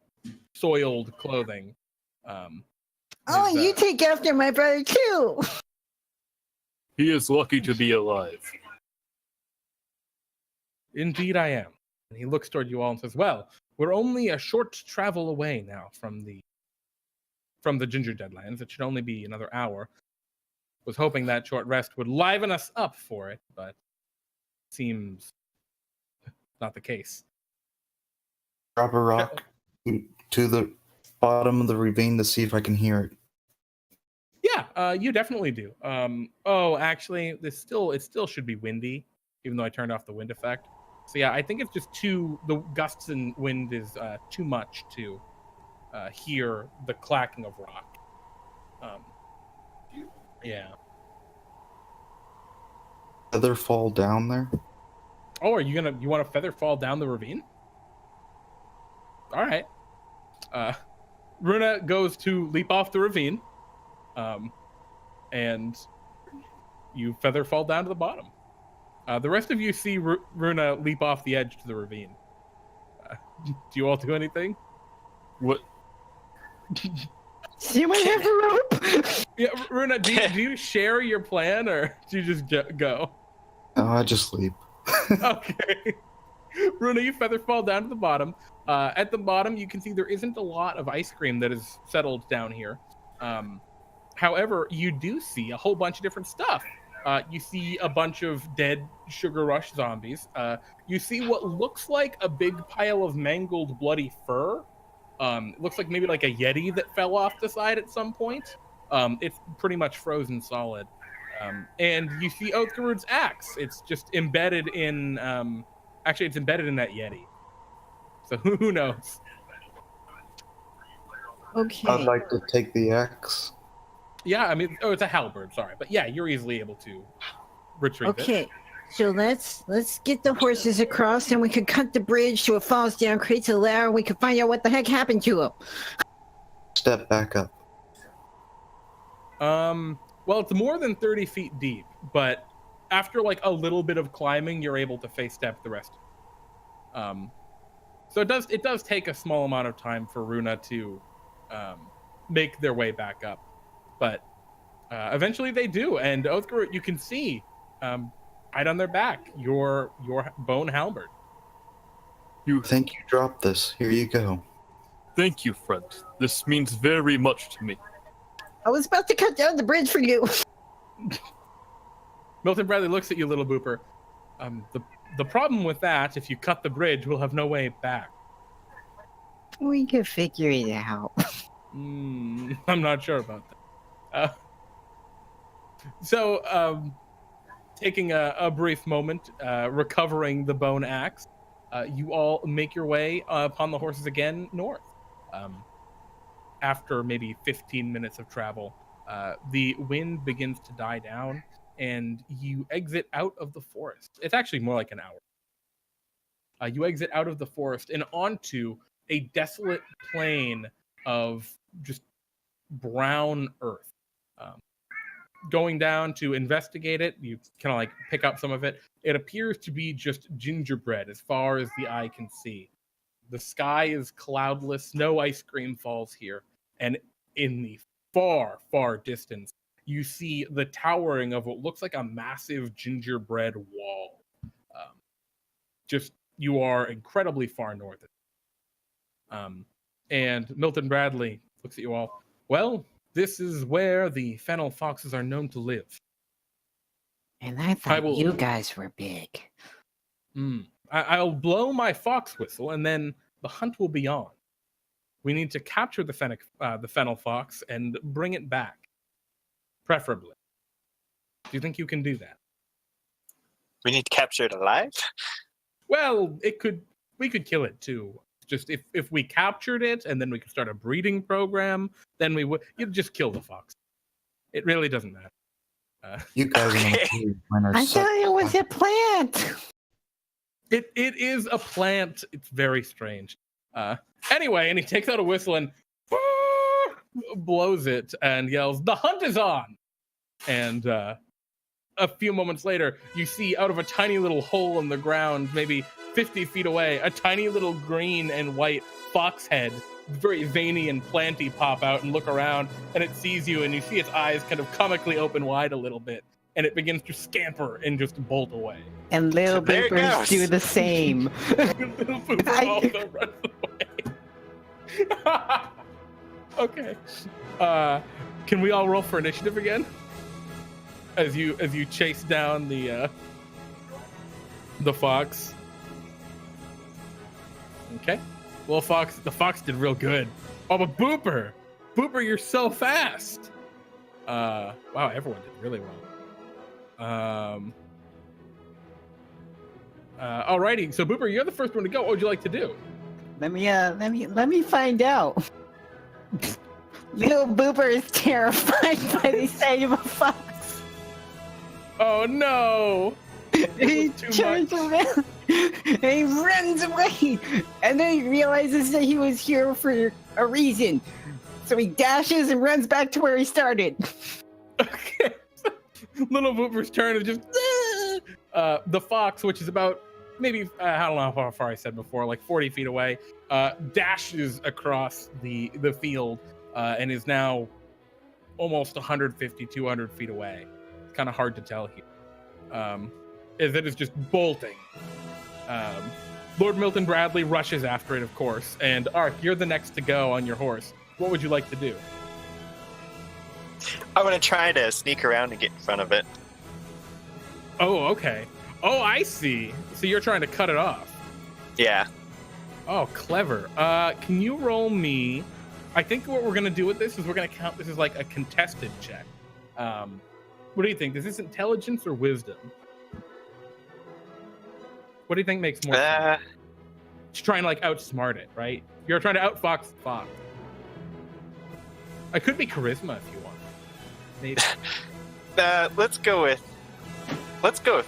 soiled clothing. You take after my brother too. He is lucky to be alive. Indeed I am. And he looks toward you all and says, well, we're only a short travel away now from the Gingerdead lands. It should only be another hour. Was hoping that short rest would liven us up for it, but seems not the case. Drop a rock to the bottom of the ravine to see if I can hear it. Yeah, you definitely do. Actually, it still should be windy, even though I turned off the wind effect. So yeah, I think it's just the gusts and wind is too much to hear the clacking of rock. Yeah. Feather fall down there? Oh, you want to feather fall down the ravine? All right. Runa goes to leap off the ravine, and you feather fall down to the bottom. The rest of you see Runa leap off the edge to the ravine. Do you all do anything? What? See what have a rope? Yeah, Runa, do you share your plan, or do you just go? Oh, I just leap. Okay. Runa, you feather fall down to the bottom. At the bottom, you can see there isn't a lot of ice cream that is settled down here. However, you do see a whole bunch of different stuff. You see a bunch of dead Sugar Rush zombies. You see what looks like a big pile of mangled, bloody fur. It looks like maybe like a Yeti that fell off the side at some point. It's pretty much frozen solid. And you see Othgarurt's axe. It's just embedded in... actually, it's embedded in that Yeti. So who knows? Okay. I'd like to take the axe. Yeah, I mean, it's a halberd, sorry. But yeah, you're easily able to retrieve it. Okay. So let's get the horses across, and we could cut the bridge so it falls down, creates a ladder, and we can find out what the heck happened to him. Step back up. Well, it's more than 30 feet deep, but after like a little bit of climbing, you're able to face step the rest. So it does take a small amount of time for Runa to make their way back up, but eventually they do. And Othgarurt, you can see right on their back your bone halberd. I think you dropped this. Here you go. Thank you, friend. This means very much to me. I was about to cut down the bridge for you. Milton-Bradley looks at you, little Booper. The problem with that, if you cut the bridge, we'll have no way back. We could figure it out. I'm not sure about that. So, taking a brief moment, recovering the bone axe, you all make your way upon the horses again north. After maybe 15 minutes of travel, the wind begins to die down, and you exit out of the forest. It's actually more like an hour. You exit out of the forest and onto a desolate plain of just brown earth. Going down to investigate it, you kind of like pick up some of it. It appears to be just gingerbread as far as the eye can see. The sky is cloudless, no ice cream falls here. And in the far, far distance, you see the towering of what looks like a massive gingerbread wall. You are incredibly far north. And Milton-Bradley looks at you all. Well, this is where the fennel foxes are known to live. And I thought you guys were big. I'll blow my fox whistle, and then the hunt will be on. We need to capture the fennel fox and bring it back, preferably. Do you think you can do that? We need to capture it alive? Well, we could kill it too. Just if we captured it and then we could start a breeding program, then you'd just kill the fox. It really doesn't matter. You guys are I thought it was a plant. It is a plant. It's very strange. Anyway, and he takes out a whistle and blows it and yells, "The hunt is on!" And a few moments later, you see out of a tiny little hole in the ground, maybe 50 feet away, a tiny little green and white fox head, very veiny and planty, pop out and look around, and it sees you, and you see its eyes kind of comically open wide a little bit, and it begins to scamper and just bolt away. And little boopers do the same. Little booper also runs away. Okay. Can we all roll for initiative again? As you chase down the fox. Okay. Well, the fox did real good. Oh, but Booper, you're so fast. Wow, everyone did really well. Alrighty. So Booper, you're the first one to go. What would you like to do? Let me find out. Little Booper is terrified by the sight of a fox. Oh no! He turns around and he runs away, and then he realizes that he was here for a reason. So he dashes and runs back to where he started. Okay. Little Booper's turn is just the fox, which is about maybe I don't know how far I said before, like 40 feet away, dashes across the field and is now almost 150, 200 feet away. It's kind of hard to tell here. As it is just bolting. Lord Milton-Bradley rushes after it, of course. And Ark, you're the next to go on your horse. What would you like to do? I'm going to try to sneak around and get in front of it. Oh, okay. Oh, I see. So you're trying to cut it off. Yeah. Oh, clever. Can you roll me... I think what we're going to do with this is we're going to count this as like a contested check. What do you think? Is this intelligence or wisdom? What do you think makes more sense? Just trying to like outsmart it, right? You're trying to outfox the fox. I could be charisma if you want. Maybe. Let's go with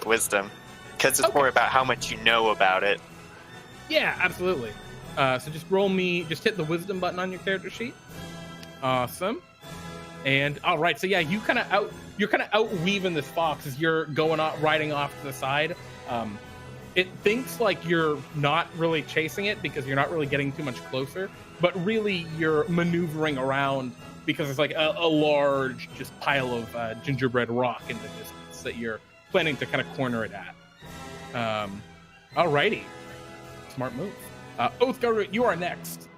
wisdom, because it's more about how much you know about it. Yeah, absolutely. So just roll me. Just hit the wisdom button on your character sheet. Awesome. And all right, so yeah, you're kind of outweaving this fox as you're riding off to the side. It thinks like you're not really chasing it because you're not really getting too much closer, but really you're maneuvering around because it's like a large just pile of gingerbread rock in the distance that you're planning to kind of corner it at. Alrighty. Smart move. Othgarurt, you are next.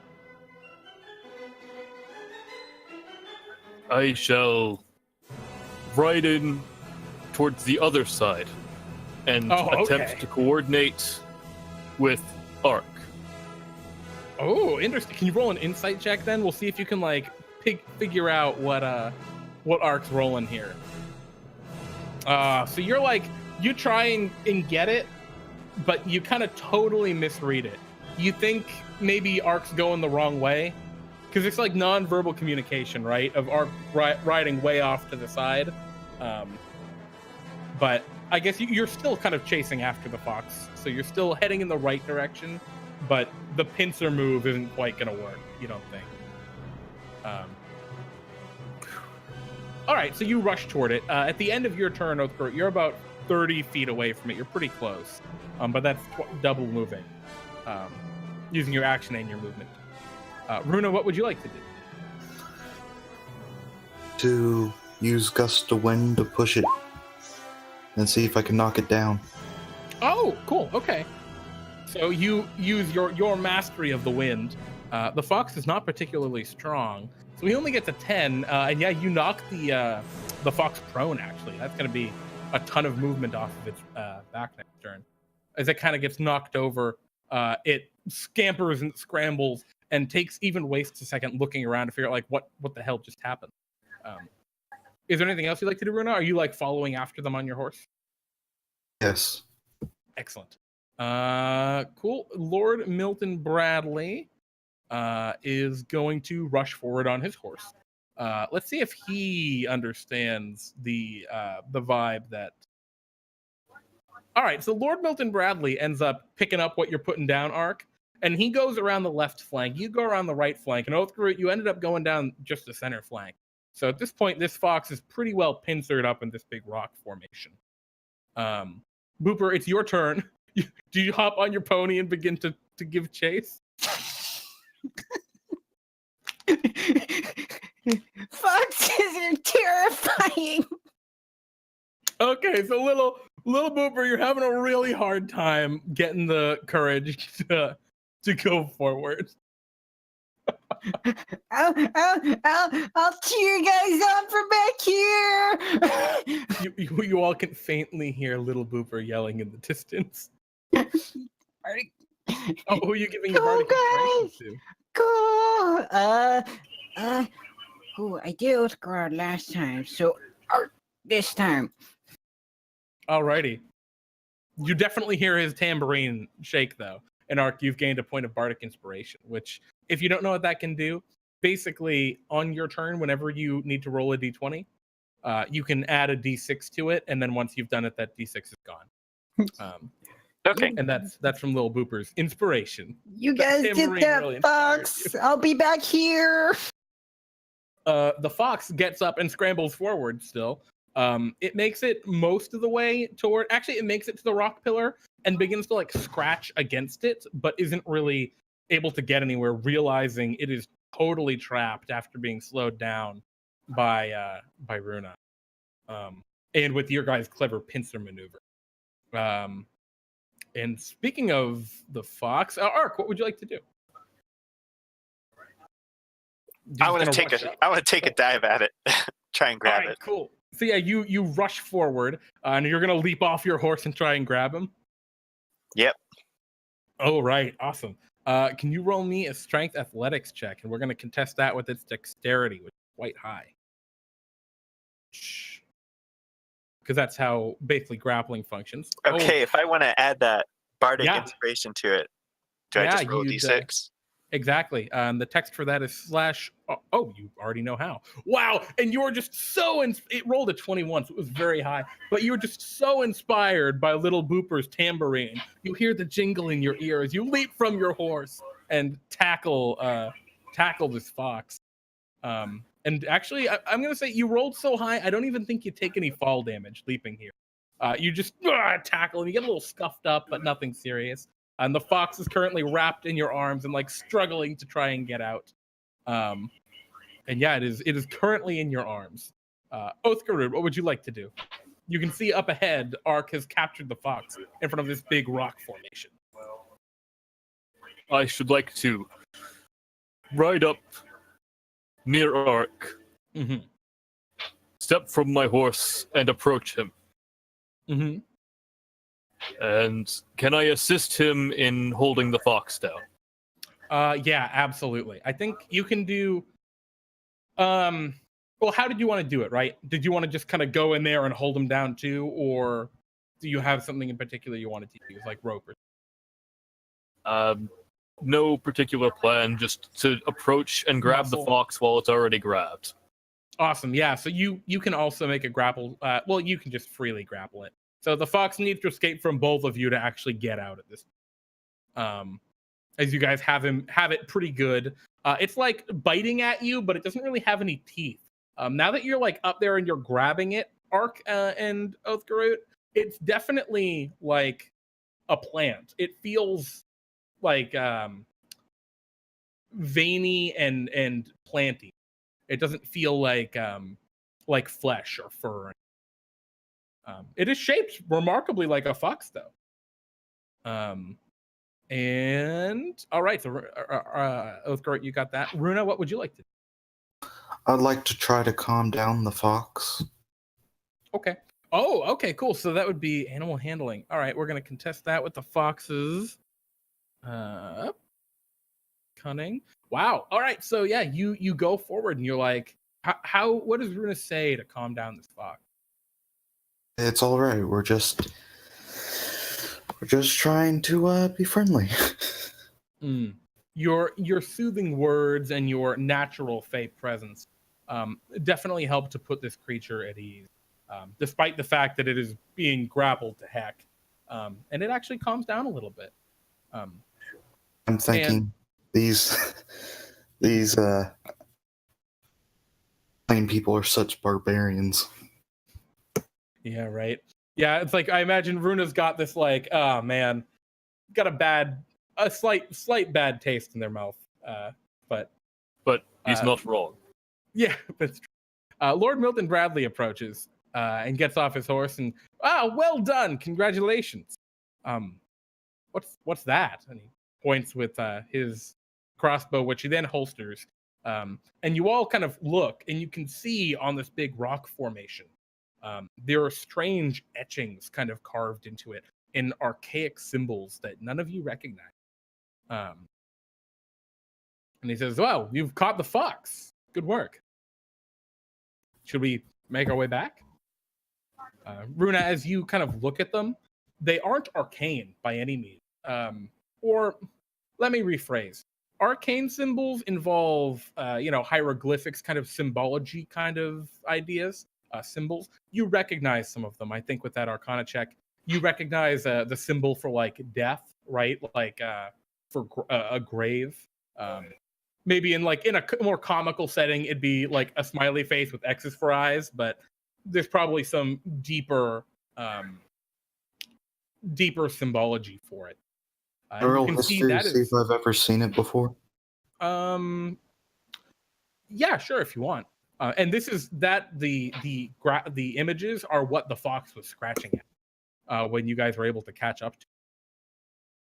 I shall ride in towards the other side and attempt to coordinate with Ark. Oh, interesting. Can you roll an insight check then? We'll see if you can like figure out what Ark's rolling here. So you're like, you try and get it, but you kind of totally misread it. You think maybe Ark's going the wrong way because it's like non-verbal communication, right? Of Ark riding way off to the side. But I guess you're still kind of chasing after the fox, so you're still heading in the right direction, but the pincer move isn't quite going to work, you don't think. All right, so you rush toward it. At the end of your turn, Othgarurt, you're about 30 feet away from it. You're pretty close, but that's double moving, using your action and your movement. Runa, what would you like to do? To use gust of wind to push it and see if I can knock it down. Oh, cool. Okay. So you use your mastery of the wind. The fox is not particularly strong, so he only gets a 10. And yeah, you knock the fox prone. Actually, that's going to be a ton of movement off of its back next turn. As it kind of gets knocked over, it scampers and scrambles and wastes a second looking around to figure out like what the hell just happened. Is there anything else you'd like to do, Runa? Are you like following after them on your horse? Yes. Excellent. Cool. Lord Milton-Bradley is going to rush forward on his horse. Let's see if he understands the vibe that... All right, so Lord Milton-Bradley ends up picking up what you're putting down, Ark, and he goes around the left flank. You go around the right flank, and Othgarurt, you ended up going down just the center flank. So at this point, this fox is pretty well pincered up in this big rock formation. Booper, it's your turn. Do you hop on your pony and begin to give chase? Foxes are terrifying. Okay, so little Booper, you're having a really hard time getting the courage to go forward. I'll cheer you guys on from back here. You all can faintly hear little Booper yelling in the distance. Oh, who are you giving your bardic inspiration to? Cool. I did Othgarurt last time, so this time. Alrighty. You definitely hear his tambourine shake, though. And Ark, you've gained a point of bardic inspiration, which, if you don't know what that can do, basically on your turn, whenever you need to roll a d20, you can add a d6 to it, and then once you've done it, that d6 is gone. Okay. And that's from Little Booper's inspiration. You guys did that, really Fox. I'll be back here. The fox gets up and scrambles forward still. It makes it most of the way toward... Actually, it makes it to the rock pillar and begins to like scratch against it, but isn't really able to get anywhere, realizing it is totally trapped after being slowed down by Runa, and with your guys' clever pincer maneuver. And speaking of the fox, Ark, what would you like to do? I want to take a dive at it. Try and grab it. Cool. So yeah, you rush forward, and you're gonna leap off your horse and try and grab him. Yep. Oh right, awesome. Can you roll me a strength athletics check, and we're gonna contest that with its dexterity, which is quite high. Because that's how basically grappling functions. Okay, if I want to add that bardic inspiration to it, do I just roll a d6? Exactly. The text for that is / oh, you already know how. Wow. And you're just so it rolled a 21, so it was very high. But you were just so inspired by Little Booper's tambourine. You hear the jingle in your ears. You leap from your horse and tackle this fox. And actually, I'm going to say you rolled so high, I don't even think you take any fall damage leaping here. You just tackle and you get a little scuffed up, but nothing serious. And the fox is currently wrapped in your arms and like struggling to try and get out. And yeah, it is currently in your arms. Othgarurt, what would you like to do? You can see up ahead, Ark has captured the fox in front of this big rock formation. I should like to ride up near Ark, step from my horse, and approach him. Mm-hmm. And can I assist him in holding the fox down? Yeah, absolutely. I think you can do. Well, how did you want to do it? Right? Did you want to just kind of go in there and hold him down too, or do you have something in particular you wanted to use, like rope or? No particular plan. Just to approach and grab the fox while it's already grabbed. Awesome. Yeah. So you can also make a grapple. Well, you can just freely grapple it. So the fox needs to escape from both of you to actually get out at this. As you guys have it pretty good. It's like biting at you, but it doesn't really have any teeth. Now that you're like up there and you're grabbing it, Ark and Othgarurt, it's definitely like a plant. It feels like veiny and planty. It doesn't feel like flesh or fur. It is shaped remarkably like a fox, though. And all right, so Othgarurt, you got that. Runa, what would you like to do? I'd like to try to calm down the fox. Okay. Oh, okay, cool. So that would be animal handling. All right, we're gonna contest that with the foxes. Cunning. Wow. All right. So yeah, you go forward and you're like, what does Runa say to calm down this fox? It's all right. We're just trying to be friendly. Your soothing words and your natural fae presence definitely help to put this creature at ease, despite the fact that it is being grappled to heck, and it actually calms down a little bit. I'm thinking these plain people are such barbarians. Yeah, right. Yeah, it's like I imagine Runa's got this like, oh man, got a slight bad taste in their mouth. But he's not wrong. Yeah, that's true. Lord Milton-Bradley approaches and gets off his horse and well done, congratulations. What's that? And he points with his crossbow, which he then holsters. And you all kind of look, and you can see on this big rock formation. There are strange etchings kind of carved into it in archaic symbols that none of you recognize. And he says, well, you've caught the fox. Good work. Should we make our way back? Runa, as you kind of look at them, they aren't arcane by any means. Or let me rephrase. Arcane symbols involve, hieroglyphics, kind of symbology kind of ideas. Symbols. You recognize some of them, I think, with that Arcana check. You recognize the symbol for like death, right? Like for a grave. Maybe in a more comical setting, it'd be like a smiley face with X's for eyes, but there's probably some deeper symbology for it. Oral history, see if I've ever seen it before. Yeah, sure, if you want. And this is that the images are what the fox was scratching at when you guys were able to catch up to.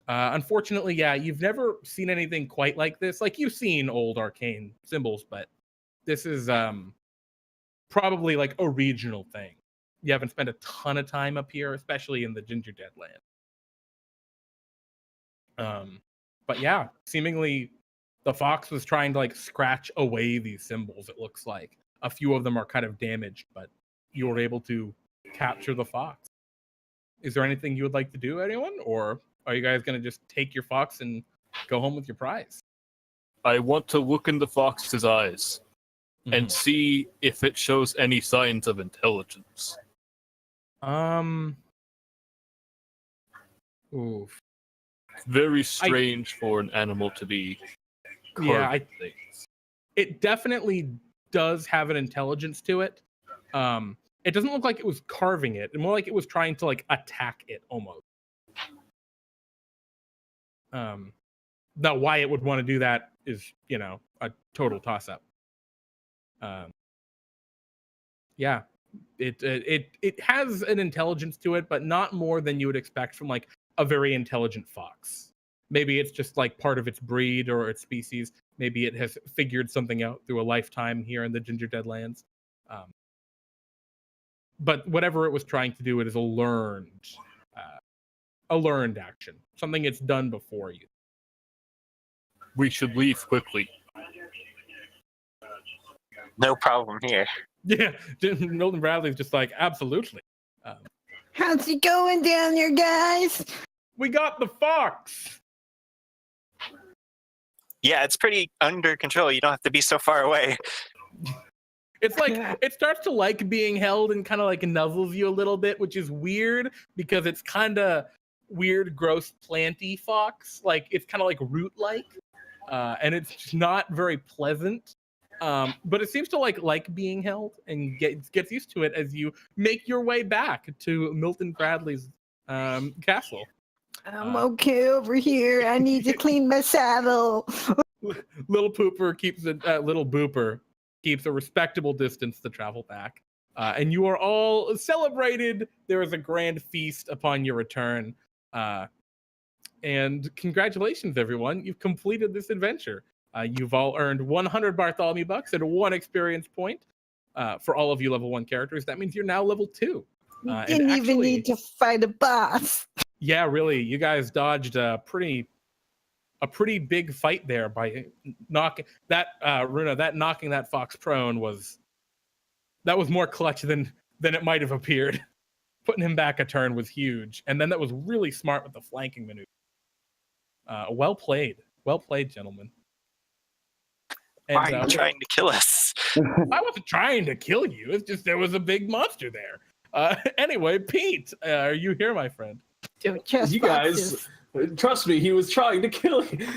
Unfortunately, yeah, you've never seen anything quite like this. Like, you've seen old arcane symbols, but this is probably like a regional thing. You haven't spent a ton of time up here, especially in the gingerdead land. But yeah, seemingly the fox was trying to like scratch away these symbols. It looks like a few of them are kind of damaged, but you were able to capture the fox. Is there anything you would like to do, anyone? Or are you guys going to just take your fox and go home with your prize? I want to look in the fox's eyes and see if it shows any signs of intelligence. Oof. Very strange for an animal to be carving things. It definitely does have an intelligence to it. It doesn't look like it was carving it. More like it was trying to like attack it almost. Now, why it would want to do that is, you know, a total toss-up. Yeah, it has an intelligence to it, but not more than you would expect from like a very intelligent fox. Maybe it's just like part of its breed or its species. Maybe it has figured something out through a lifetime here in the gingerdead lands. But whatever it was trying to do, it is a learned action, something it's done before you. We should leave quickly. No problem here. Yeah, Milton-Bradley's just like, absolutely. How's it going down there, guys? We got the fox. Yeah, it's pretty under control. You don't have to be so far away. It's like, it starts to like being held and kind of like nuzzles you a little bit, which is weird because it's kind of weird, gross, planty fox. Like, it's kind of like root-like, and it's just not very pleasant. But it seems to like being held and gets used to it as you make your way back to Milton-Bradley's castle. I'm okay over here. I need to clean my saddle. Little Booper keeps a respectable distance to travel back. And you are all celebrated. There is a grand feast upon your return. And congratulations, everyone. You've completed this adventure. You've all earned 100 Bartholomew bucks and 1 experience point for all of you level 1 characters. That means you're now level 2. Didn't even need to fight a boss. Yeah, really. You guys dodged a pretty big fight there by knocking that Runa. That knocking that fox prone was more clutch than it might have appeared. Putting him back a turn was huge, and then that was really smart with the flanking maneuver. Well played, gentlemen. And, why are you trying to kill us? I wasn't trying to kill you. It's just there was a big monster there. Anyway, Pete, are you here, my friend? Chest you guys, trust me, he was trying to kill you.